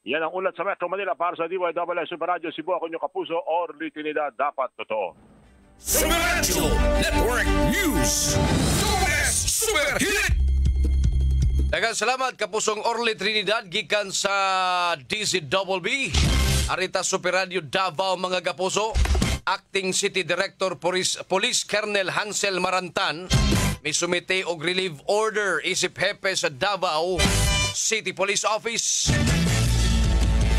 Yan ang ulat sa Metro Manila para sa DYWS Super Radio Cebu. Ako nyo kapuso, Orly Trinidad, dapat totoo. Super Radio Network News. Dobles Super Hit. Daghang salamat kapusong Orly Trinidad gikan sa DZWB. Arita Super Radio Davao mga kapuso. Acting City Director Police Colonel Hansel Marantan misumite og relief order isip hepe sa Davao City Police Office.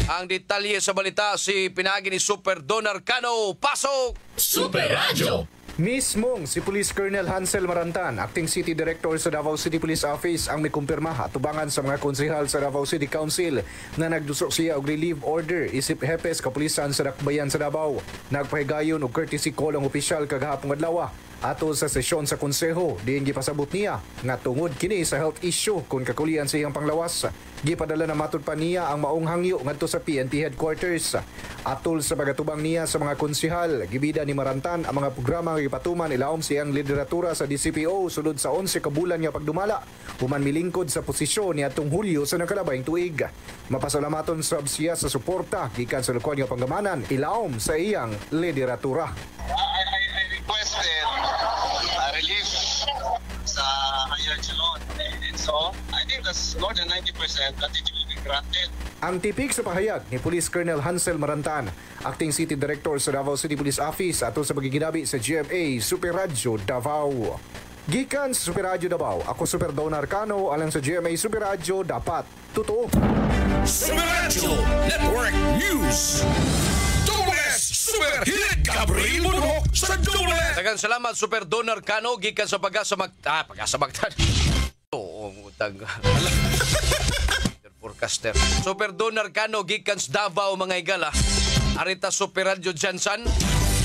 Ang detalye sa balita si pinagi ni Super Don Arcano. Pasok! Super Radio! Mismong si Police Colonel Hansel Marantan, Acting City Director sa Davao City Police Office ang may kumpirma atubangan sa mga konsehal sa Davao City Council na nagdusok siya og relief order isip hepes kapulisan sa Dakbayan sa Davao. Nagpahigayon og courtesy call ang opisyal kagahapong adlaw. Ato sa sesyon sa konseho, diin gipasabot niya nga tungod kini sa health issue kung kakulian sa iyang panglawas. Gipadala na matud pa niya ang maong hangyo ngadto sa PNP headquarters. Atol sa pagatubang niya sa mga konsehal, gibida ni Marantan ang mga programa nga gipatuman ilaom siyang lideratura sa DCPO sulod sa 11 ka bulan nga pagdumala. Human milingkod sa posisyon niadtong Hulyo sa nakalabayng tuig. Mapasalamaton sab siya sa suporta gikan sa lokal nga panggamanan ilaom sa iyang lideratura. I requested relief sa higher echelon. And so, I think that's more than 90% that it will be granted. Ang tipik sa pahayag ni Police Colonel Hansel Marantan, Acting City Director sa Davao City Police Office atol sa pagiginabi sa GMA Super Radio Davao. Gikan sa Super Radio Davao, ako Super Don Arcano, alang sa GMA Super Radio, dapat totoo. Super Radio Network News. Super Hit Gabriel Monok sa Dulet. Daghang salamat Super Don Arcano gikan sa Pag-asa Magtan. Oo, utang. Forecaster. Super Don Arcano gikan sa Davao mga igala. Arita Super Radio Jansan.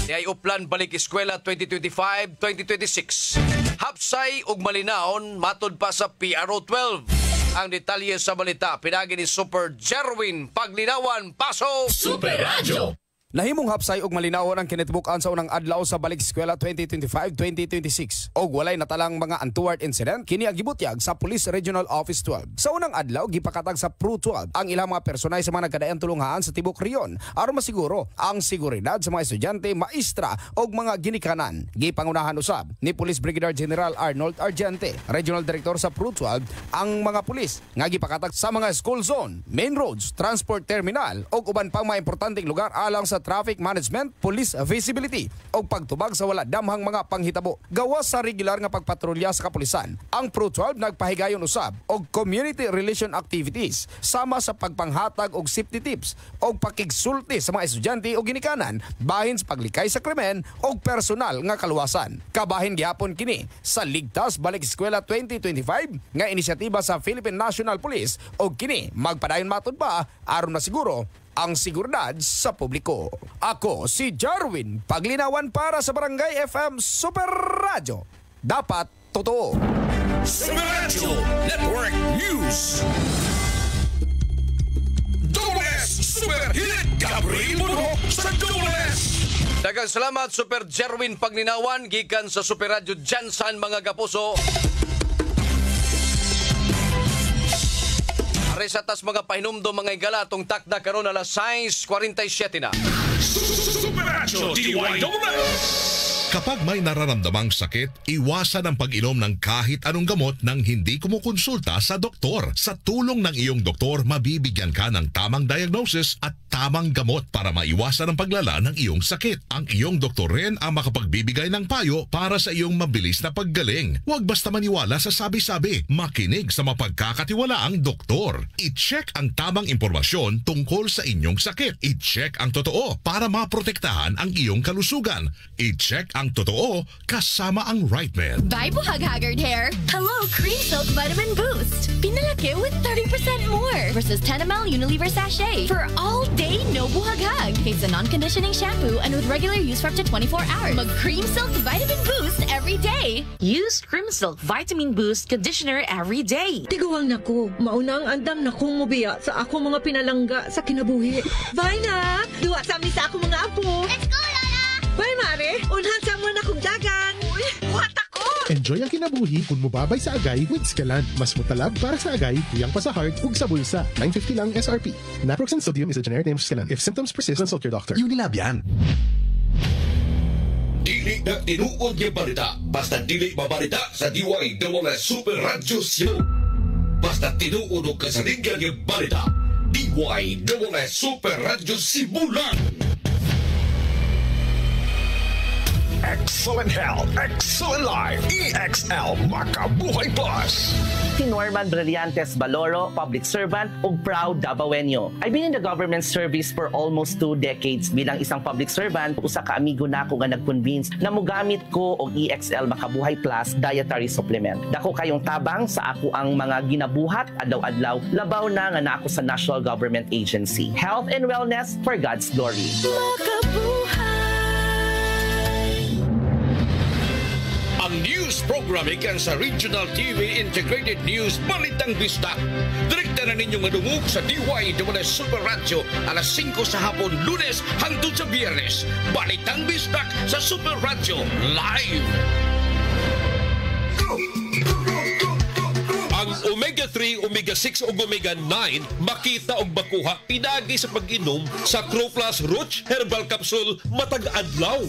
Diay uplan balik eskwela 2025-2026. Hapsay ug malinaon matud pa sa PRO 12. Ang detalye sa balita pinagi ni Super Jerwin Paglinawan Paso Super Radio. Nahimong hapsay og malinaon ang kinatibuk-an sa unang adlaw sa balik eskwela 2025-2026 og walay natalang mga untoward incident kini ang gibutyag sa Police Regional Office 12. Sa unang adlaw gipakatag sa Pro 12 ang ilang mga personay sa mga nagkadayan tulungan sa tibok riyon aron masiguro ang seguridad sa mga estudyante, maestra og mga ginikanan. Gipangunahan usab ni Police Brigadier General Arnold Argente, Regional Director sa Pro 12, ang mga pulis nga gipakatag sa mga school zone, main roads, transport terminal og uban pang mga importanteng lugar alang sa traffic management, police visibility o pagtubag sa wala damhang mga panghitabo. Gawas sa regular nga pagpatrolya sa kapulisan, ang Pro 12 nagpahigayon usab og community relation activities sama sa pagpanghatag og safety tips o pakigsulti sa mga estudyante o ginikanan bahin sa paglikay sa krimen o personal nga kaluwasan. Kabahin gihapon kini sa Ligtas Balik Eskwela 2025 nga inisyatiba sa Philippine National Police o kini magpadayon matud pa aron na siguro ang seguridad sa publiko. Ako si Jarwin Paglinawan para sa Barangay FM Super Radio. Dapat totoo. Super Radio Network News. Dules Super Hit Gabriel Monok sa Dules. Daghang salamat Super Jerwin Paglinawan gikan sa Super Radio Jansan mga kapuso. Aray sa tas mga pahinumdo mga igala tong takda karon alas 6:47 na. Super Radio DYWS. Kapag may nararamdamang sakit, iwasan ang pag-inom ng kahit anong gamot nang hindi kumukonsulta sa doktor. Sa tulong ng iyong doktor, mabibigyan ka ng tamang diagnosis at tamang gamot para maiwasan ang paglala ng iyong sakit. Ang iyong doktor rin ang makapagbibigay ng payo para sa iyong mabilis na paggaling. Huwag basta maniwala sa sabi-sabi. Makinig sa mapagkakatiwalaang doktor. I-check ang tamang impormasyon tungkol sa inyong sakit. I-check ang totoo para maprotektahan ang iyong kalusugan. I-check ang totoo kasama ang right man. Bye, Buhag-Haggard Hair! Hello, Cream Silk Vitamin Boost! Pinalaki with 30% more versus 10 ml Unilever sachet for all day no buhag-hag. It's a non-conditioning shampoo and with regular use for up to 24 hours. Mag-Cream Silk Vitamin Boost every day. Use Cream Silk Vitamin Boost Conditioner every day. Tiguang nako, mauna ang andam na kong mubiya sa ako mga pinalangga sa kinabuhi. Bye na! Duwa sa amin sa ako mga apo! Let's go, Lola! Bye, Mare! Unhan sa mo na kong dagan! Uy, buhat ako! Enjoy ang kinabuhi kung mubabay sa agay with Scalan. Mas mutalab para sa agay, tuyang pa sa heart, ug sa bulsa. $9.50 lang SRP. Naproxen sodium is a generic name of Scalan. If symptoms persist, consult your doctor. Unilab yan. Dili na tinuod yung balita. Basta dili mabalita sa DYWS Super Radio Cebu. Basta tinuod o kasaligyan yung balita. DYWS Super Radio Cebu lang. Excellent health, excellent life, EXL Makabuhay Plus. Si Norman Brillantes Baloro, public servant ug proud Davaoenyo. I've been in the government service for almost 2 decades bilang isang public servant. Usa ka amigo na ako nga nag-convince na mugamit ko og EXL Makabuhay Plus dietary supplement. Dako kayong tabang sa ako ang mga ginabuhat adlaw-adlaw, labaw na nga na ako sa National Government Agency. Health and wellness for God's glory. Makabuhay. ang news program ikan sa Regional TV Integrated News Balitang Bisdak. Direkta na ninyo madungog sa DY Super Radio alas 5 sa hapon Lunes hangtod sa Biyernes. Balitang Bisdak sa Super Radio live. Ang omega-3, omega-6 ug omega-9 makita og makuha pinagi sa pag-inom sa Croplas Roach Herbal Capsule matag adlaw.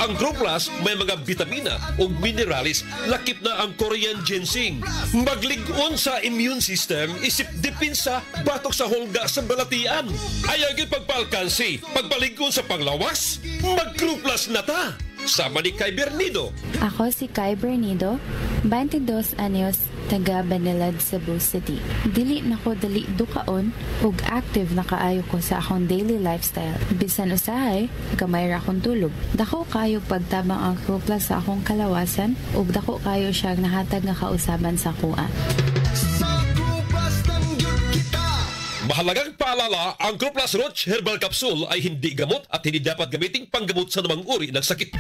Ang Croplas may mga bitamina ug minerales lakip na ang Korean ginseng. Maglig-on sa immune system isip dipinsa batok sa hulga sa balatian. Ayaw gyud pagpalkansi, pagbalig-on sa panglawas, mag-Croplas na ta. Sama ni Kai Bernido. Ako si Kai Bernido, 22 anyos, taga Banilad, Cebu City. Dili na ko dali dukaon ug active na kaayo ko sa akong daily lifestyle. Bisan usahay, gamay ra akong tulog. Dako kayo pagtabang ang Croplas sa akong kalawasan ug dako kayo siyang nahatag nga kausaban sa kuha. Mahalagang paalala, ang Croplas Roach Herbal Capsule ay hindi gamot at hindi dapat gamiting panggamot sa namang uri ng sakit.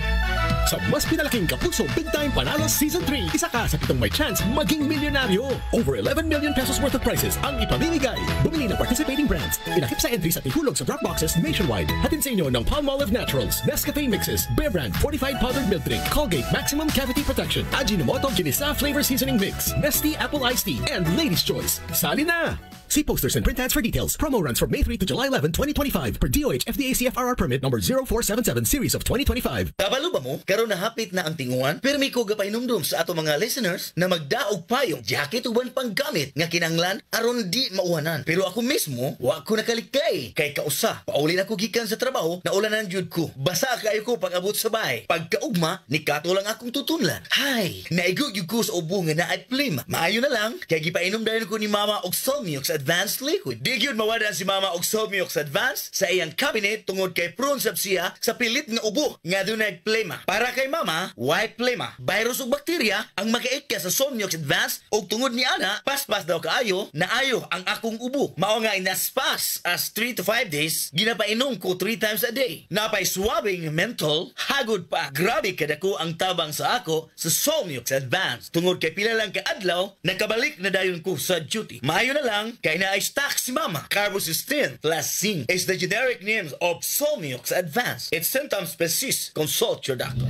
Sa mas pinalaking Kapuso Big Time Panalo Season 3, isa ka sa 7 may chance maging milyonaryo. Over 11 million pesos worth of prizes ang ipamimigay. Bumili ng participating brands. Inakip sa entries at ihulog sa drop boxes nationwide. Hatid sa inyo ng Palmolive Naturals, Nescafe Mixes, Bear Brand Fortified Powdered Milk Drink, Colgate Maximum Cavity Protection, Ajinomoto Ginisa Flavor Seasoning Mix, Nestea Apple Iced Tea, and Ladies' Choice. Sali na! See posters and print ads for details. Promo runs from May 3 to July 11, 2025 per DOH FDA CFRR permit number 0477 series of 2025. Kabalo ba mo? Karon na hapit na ang tinguan, pero may kuga pa inumdum sa ato mga listeners na magdaog pa yung jacket uban panggamit nga kinanglan aron di mauwanan. Pero ako mismo, wa ko nakalikay. Kay kausa, pauli na ko gikan sa trabaho na ulanan jud ko. Basa kayo ko pag abot sa bahay. Pagkaugma, ni kato lang akong tutunlan. Hay, naigog yung ko sa ubo nga na at plima. Maayo na lang, kaya gipainom dahil ko ni Mama og Solmiox Advanced Liquid. Di gyud mawala si Mama og Solmiox Advanced sa iyang cabinet tungod kay prone sab siya sa pilit nga ubo nga dunay plema. Para kay Mama, white plema, virus ug bakterya ang makait ka sa Solmiox Advanced og tungod ni ana, paspas daw kaayo na ayo ang akong ubo. Mao nga as fast as 3 to 5 days, ginapainom ko 3 times a day. Napay swabbing menthol, hagod pa. Grabe kadako ang tabang sa ako sa Solmiox Advanced. Tungod kay pila lang ka adlaw, nakabalik na dayon ko sa duty. Maayo na lang kay na stock si Mama. Carbocysteine plus zinc is the generic names of Solmiox Advanced. If symptoms persist, consult your doctor.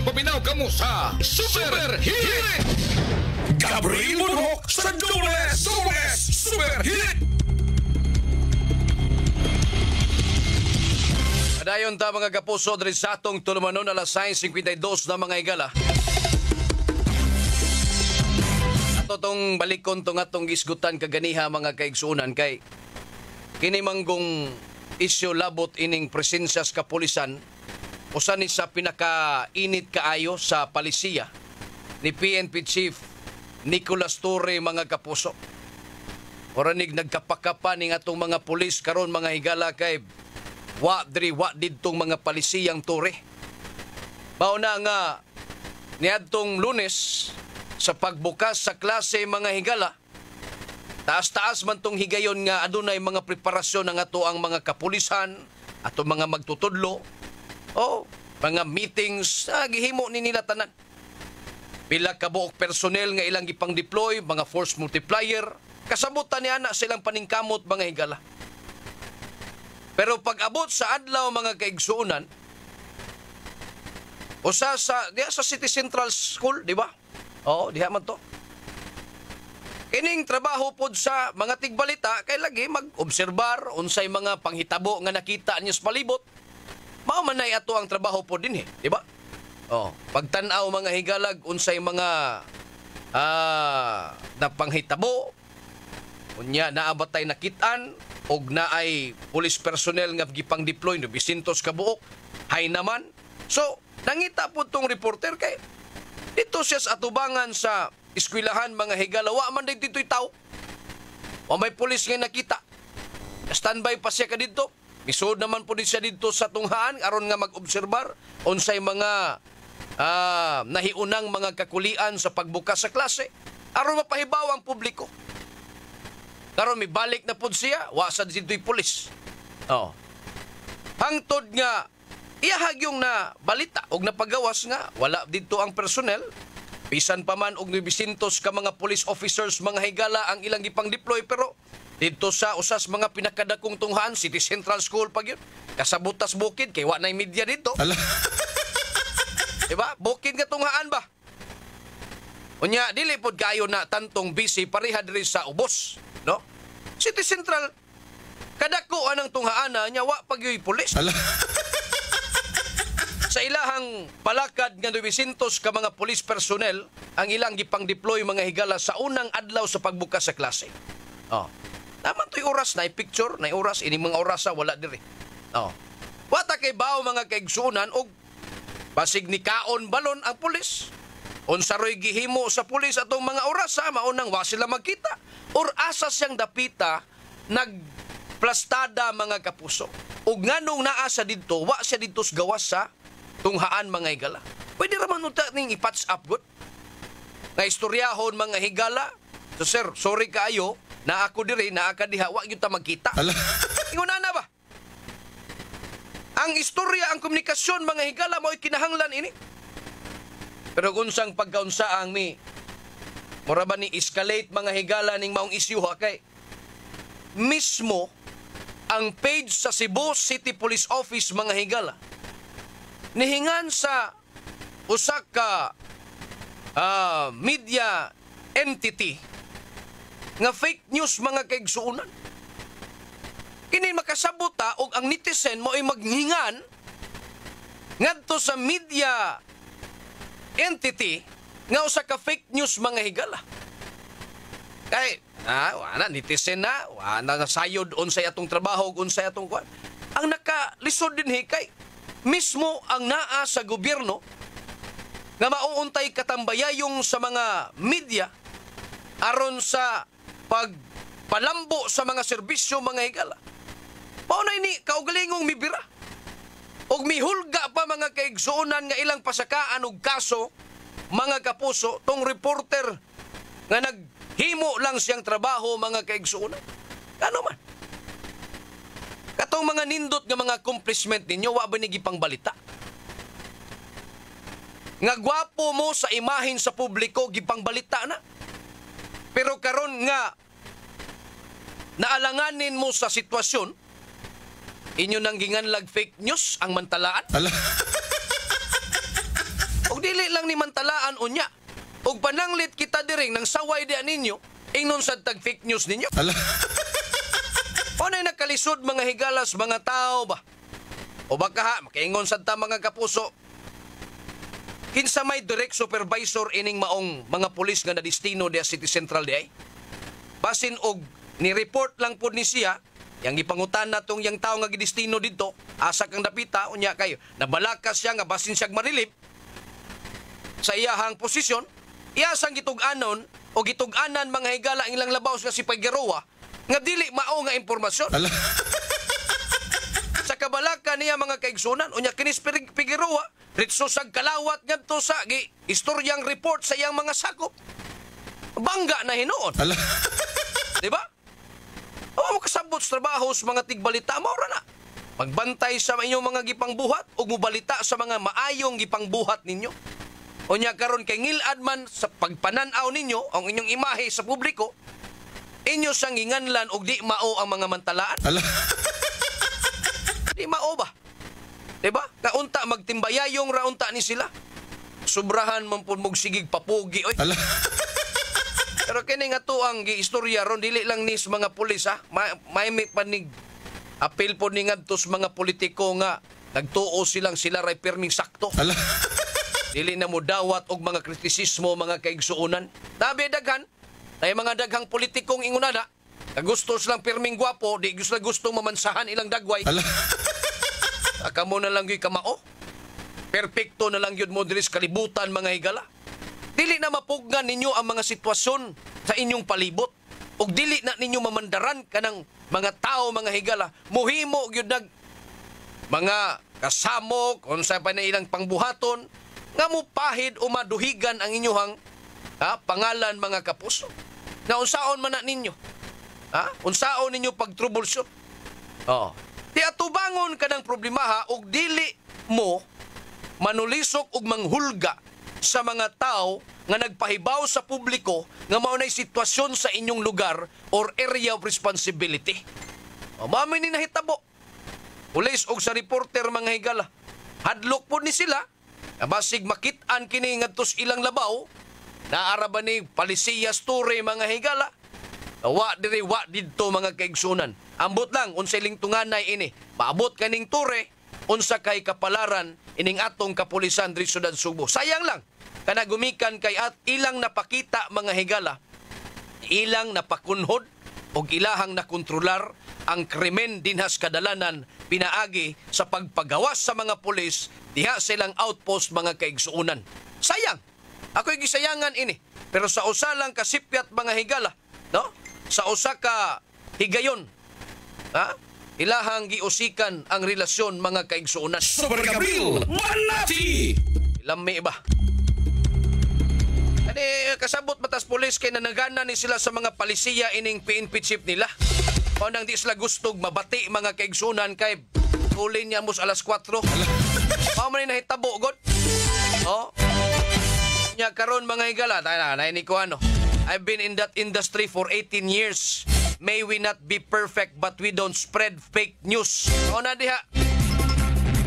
Paminaw ka mo sa Super Hit! Gabriel Monroe sa Super Hit! Dayon ta mga kapuso diri sa atong tulumanon alas 6:52 na mga higala. Tong balikon tong atong gisgutan kaganiha mga kaigsuunan kay kini manggong isyu labot ining presensya sa kapulisan usa ni sa pinakainit kaayo sa palisiya ni PNP Chief Nicolas Torre mga kapuso. Oranig nagkapakapa ning atong mga pulis karon mga higala kay wa didtong mga palisiyang Torre. Mao na nga niadtong Lunes sa pagbukas sa klase mga higala, taas-taas man tong higayon nga adunay mga preparasyon ng ato ang mga kapulisan, ato mga magtutudlo, o mga meetings na gihimo ni nila tanan. Pila ka buok personnel nga ilang ipang deploy, mga force multiplier, kasabutan ni ana silang paningkamot mga higala. Pero pag abot sa adlaw mga kaigsuunan, usa sa City Central School, di ba? Oo, diha man to. Kining trabaho pod sa mga tigbalita kay lagi mag-obserbar unsay mga panghitabo nga nakita niya sa palibot. Mao man nay ato ang trabaho pod dinhi, di ba? Oh, pagtan-aw mga higalag unsay mga na panghitabo unya naabatay nakitaan og naay police personnel nga gipang deploy no bisintos ka buok. Hay naman. So, nangita pod tong reporter kay dito siya sa atubangan sa eskwelahan mga higala, wa man dito'y tao. O may pulis nga nakita. Standby pa siya ka dito. Misod naman po siya dito sa tunghaan aron nga mag-obserbar unsay mga nahiunang mga kakulian sa pagbukas sa klase aron mapahibaw ang publiko. Karon may balik na po siya, wa sa dito'y pulis. Oh. Hangtod nga iyahag yung na balita og napagawas nga wala dito ang personnel. Bisan pa man og 900 ka mga police officers mga higala ang ilang gipang deploy, pero dito sa usas mga pinakadakong tunghaan, City Central School pag yun. Kasabutas bukid kay wa nay media dito. Diba? Bukid nga tunghaan ba? Unya dili pod kayo na tantong busy pareha diri sa ubos, no? City Central kadako anang tunghaana nya wa pagyoy pulis. Sa ilahang palakad nga 900 ka mga police personnel ang ilang gipang deploy mga higala sa unang adlaw sa pagbukas sa klase. Oh. Naman to'y oras na picture, na oras ini mga oras sa wala diri. Oh. Wata kay bao mga kaigsuunan og basig ni kaon balon ang pulis. Unsa roy gihimo sa pulis atong mga oras sa maunang wa sila magkita or asa siyang dapita nagplastada mga kapuso. Ug nganong naa sa didto wa siya didto gawas sa tunghaan mga higala. Pwede raman unta ning i-patch up good. Nga istoryahon mga higala. So sir, sorry kaayo na ako diri na akadiha wa gyud ta magkita. Ingon na ba? Ang istorya, ang komunikasyon mga higala mo'y kinahanglan ini. Pero unsang pagkaunsa ang mi mura ba ni escalate mga higala ning maong isyu ha kay mismo ang page sa Cebu City Police Office mga higala nihingan sa usa ka media entity nga fake news mga kaigsuunan. Kini makasabot ta og ang netizen mo ay maghingan ngadto sa media entity nga usa ka fake news mga higala. Kay wala netizen na, wala nasayod unsay atong trabaho ug unsay atong kuan. Ang nakalisod dinhi kay mismo ang naa sa gobyerno nga mauuntay katambayayong sa mga media aron sa pagpalambo sa mga serbisyo mga higala. Paunay ni kaugalingong mibira. Og mihulga pa mga kaigsuunan nga ilang pasakaan og kaso mga kapuso tong reporter nga naghimo lang siyang trabaho mga kaigsuunan. Ano man? Katong mga nindot nga mga accomplishment ninyo, wa ba ni gipang balita? Nga gwapo mo sa imahin sa publiko, gipang balita na. Pero karon nga naalanganin mo sa sitwasyon, inyo nang ginganlag fake news ang mantalaan. Og dili lang ni mantalaan unya. Og pananglit kita diring nang saway diyan ninyo, ingnon sad tag fake news ninyo. Unay nakalisod mga higalas mga tao ba? O baka ha, makaingon sad ta mga kapuso. Kinsa may direct supervisor ining maong mga pulis nga nadistino diya City Central diay. Basin og ni-report lang po ni siya, yang ipangutan na tong yang tao nga gidistino dito, asa kang dapita, unya kayo, nabalakas siya nga basin siyang marilib sa iyahang posisyon, iyasang gitug-anon o gitug-anan mga higala ang ilang labaw nga si Figueroa, nga dili mao nga impormasyon. Sa kabalaka niya mga kaigsunan, unya kinis Figueroa, ritso sa kalawat ngadto sa istoryang report sa iyang mga sakop. Bangga na hinuon. Diba? O mo kasabot sa trabaho sa mga tigbalita, maura na. Magbantay sa inyong mga gipangbuhat o mubalita sa mga maayong gipangbuhat ninyo. Unya karon kay ngilad man sa pagpananaw ninyo ang inyong imahe sa publiko, inyo sang ginganlan og di mao ang mga mantalaan. Di mao ba? Diba? Kaunta magtimbayayong raunta ni sila. Sobrahan man pud mog sigig papugi oy. Pero kini nga to ang giistorya ron dili lang ni sa mga pulis ha. May panig apel po ni ngadto sa mga politiko nga nagtuo silang sila ray perming sakto. Dili na mo dawat og mga kritisismo mga kaigsuunan. Tabi daghan ay mga daghang politikong ingunana na gusto silang perming gwapo, di gusto mamansahan ilang dagway. Aka mo na lang yung kamao. Perfecto na lang yun mo diri sa kalibutan mga higala. Dili na mapugnan ninyo ang mga sitwasyon sa inyong palibot. O dili na ninyo mamandaran kanang mga tao mga higala. Muhimo yun mga kasamok, kung sa pa na ilang pangbuhaton, nga mo pahid o maduhigan ang inyong pangalan mga kapuso. Na unsaon man na ninyo. Unsaon ninyo pagtroubleshoot. Di atubangon ka ng problemaha o dili mo manulisok ug manghulga sa mga tao nga nagpahibaw sa publiko nga mao nay sitwasyon sa inyong lugar or area of responsibility. Mami ni nahitabo. Pulis og sa reporter mga higala. Hadlok po ni sila. Basig makit-an kini ngadtos ilang labaw. Naara ba ni Palisiyas Ture mga higala? Wa diri wa didto mga kaigsunan. Ambot lang unsay lingtunganay ini. Maabot kaning Ture unsa kay kapalaran ining atong kapulisan diri Syudad Subo. Sayang lang kana gumikan kay at ilang napakita mga higala. Ilang napakunhod og ilahang nakontrolar ang krimen dinhas kadalanan pinaagi sa pagpagawas sa mga pulis diha silang outpost mga kaigsuunan. Sayang. Ako'y gisayangan ini. Pero sa usa lang kasipyat mga higala, no? Sa usa ka higayon, ha? Ilahang giusikan ang relasyon mga kaigsuunan. Super Gabriel Manati! Lami ba? Kani kasabot batas pulis kay nanagana ni sila sa mga palisiya ining PNP chief nila. O nang di sila gustog mabati mga kaigsunan kay kulin niya mos alas 4. Mao man nahitabo god. Oh. Nya karon mga higala, na ni ko ano. I've been in that industry for 18 years. May we not be perfect but we don't spread fake news. O na diha.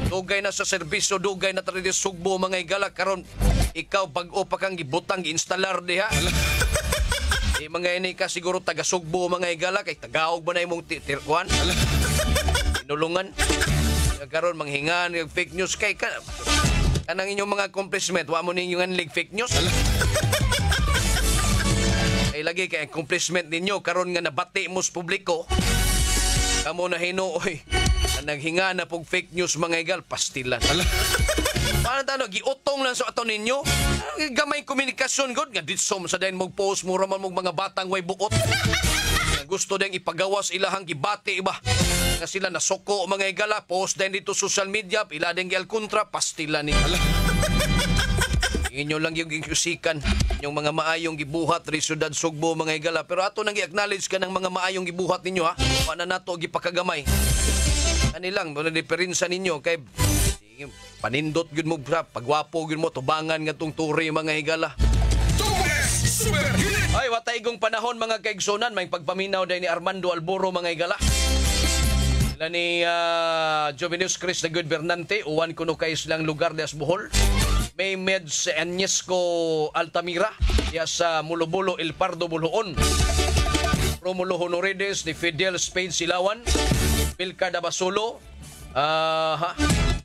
Dugay na sa serbisyo, dugay na tari sugbo mga higala karon ikaw bag-o pa kang gibutang gi-installer diha. Mga ini ka siguro taga-sugbo mga higala kay tagaog ba na imong tirkuan? Inulungan. Karon manghingan yung fake news kay kanang inyong mga accomplishment wa mo ninyo nganlig fake news. Ay lagi kay accomplishment ninyo karon nga nabati mo sa publiko. Kamo na hinuoy. Naghinga na pog fake news mga higal pastilan. Paano tano giutong lang sa ato ninyo? Gamay komunikasyon god nga ditsom sa dayon mog post mura man mog mga batang way buot. Gusto ding ipagawas ilahang gibati iba. Nga sila nasuko mga higala post din dito social media pila ding gial kontra pastilan ni. Inyo lang yung giusikan yung mga maayong gibuhat ri Syudad Sugbo mga higala pero ato nang gi-acknowledge ka ng mga maayong gibuhat ninyo ha. Paano nato gipakagamay? Ani lang mo na diferensya ninyo kay panindot gyud mo pagwapo gyud mo tubangan nga tong Ture mga higala. Ay watay igong panahon mga kaigsunan may pagpaminaw day ni Armando Alboro mga higala. Sila ni Jovenius Chris na Gobernante uwan kuno kay silang lugar des Bohol. May Meds Agnieszko Altamira ya sa Mulobolo El Pardo Buluon. Romulo Honorides ni Fidel Spade Silawan. Pilca Dabasulo.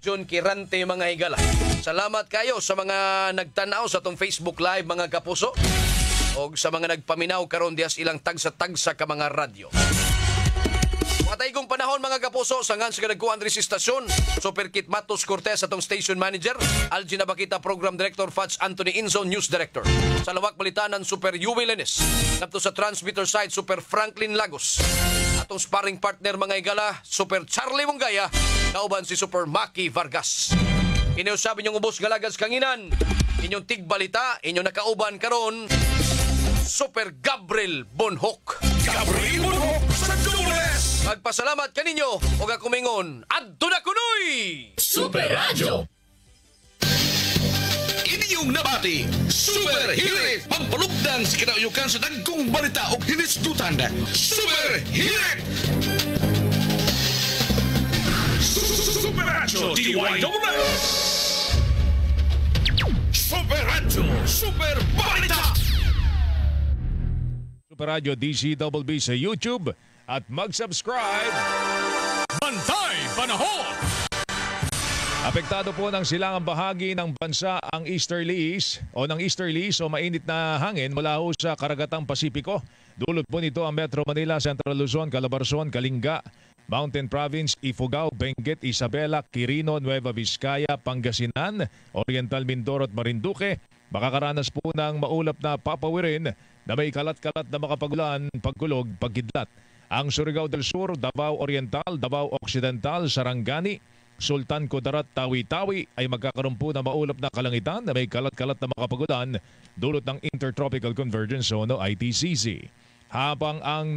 John Kirante mga higala. Salamat kayo sa mga nagtanaw sa tong Facebook Live mga kapuso o sa mga nagpaminaw karon dias ilang tagsa-tagsa ka mga radyo. Watay kong panahon mga kapuso sa ngan sa kadagkuan ri istasyon. Super Kit Matos Cortez atong station manager, Algie Nabakita program director, Fats Anthony Inzo news director. Sa lawak balitanan Super Yuwi Lenes. Kapto sa transmitter side Super Franklin Lagos. Atong sparring partner mga higala Super Charlie Mongaya, kauban si Super Maki Vargas. Iniusabi niyong ubos galagas kanginan. Inyong tigbalita, inyong nakauban karon Super Gabriel Bonhoc. Gabriel Bonhoc sa Dules! Magpasalamat kaninyo o gakumingon adto na kunoy Super Radio! Inyong nabati Super Hirit pagpalugdan sa kinauyukan sa dagkong balita o hinisdutan Super Hirit! Super Radio DYWS! Super Radio Super Balita! Super Radio DCWB sa YouTube at mag-subscribe. Bantay Panahon! Apektado po ng silangang bahagi ng bansa ang easterlies o mainit na hangin mula ho sa karagatang Pasipiko. Dulot po nito ang Metro Manila, Central Luzon, Calabarzon, Kalinga, Mountain Province, Ifugao, Benguet, Isabela, Quirino, Nueva Vizcaya, Pangasinan, Oriental Mindoro at Marinduque. Makakaranas po ng maulap na papawirin na may kalat-kalat na makapagulan, pagkulog, pagkidlat. Ang Surigao del Sur, Davao Oriental, Davao Occidental, Sarangani, Sultan Kudarat, Tawi-Tawi ay magkakaroon po ng maulap na kalangitan na may kalat-kalat na makapagulan dulot ng Intertropical Convergence Zone o ITCZ. Habang ang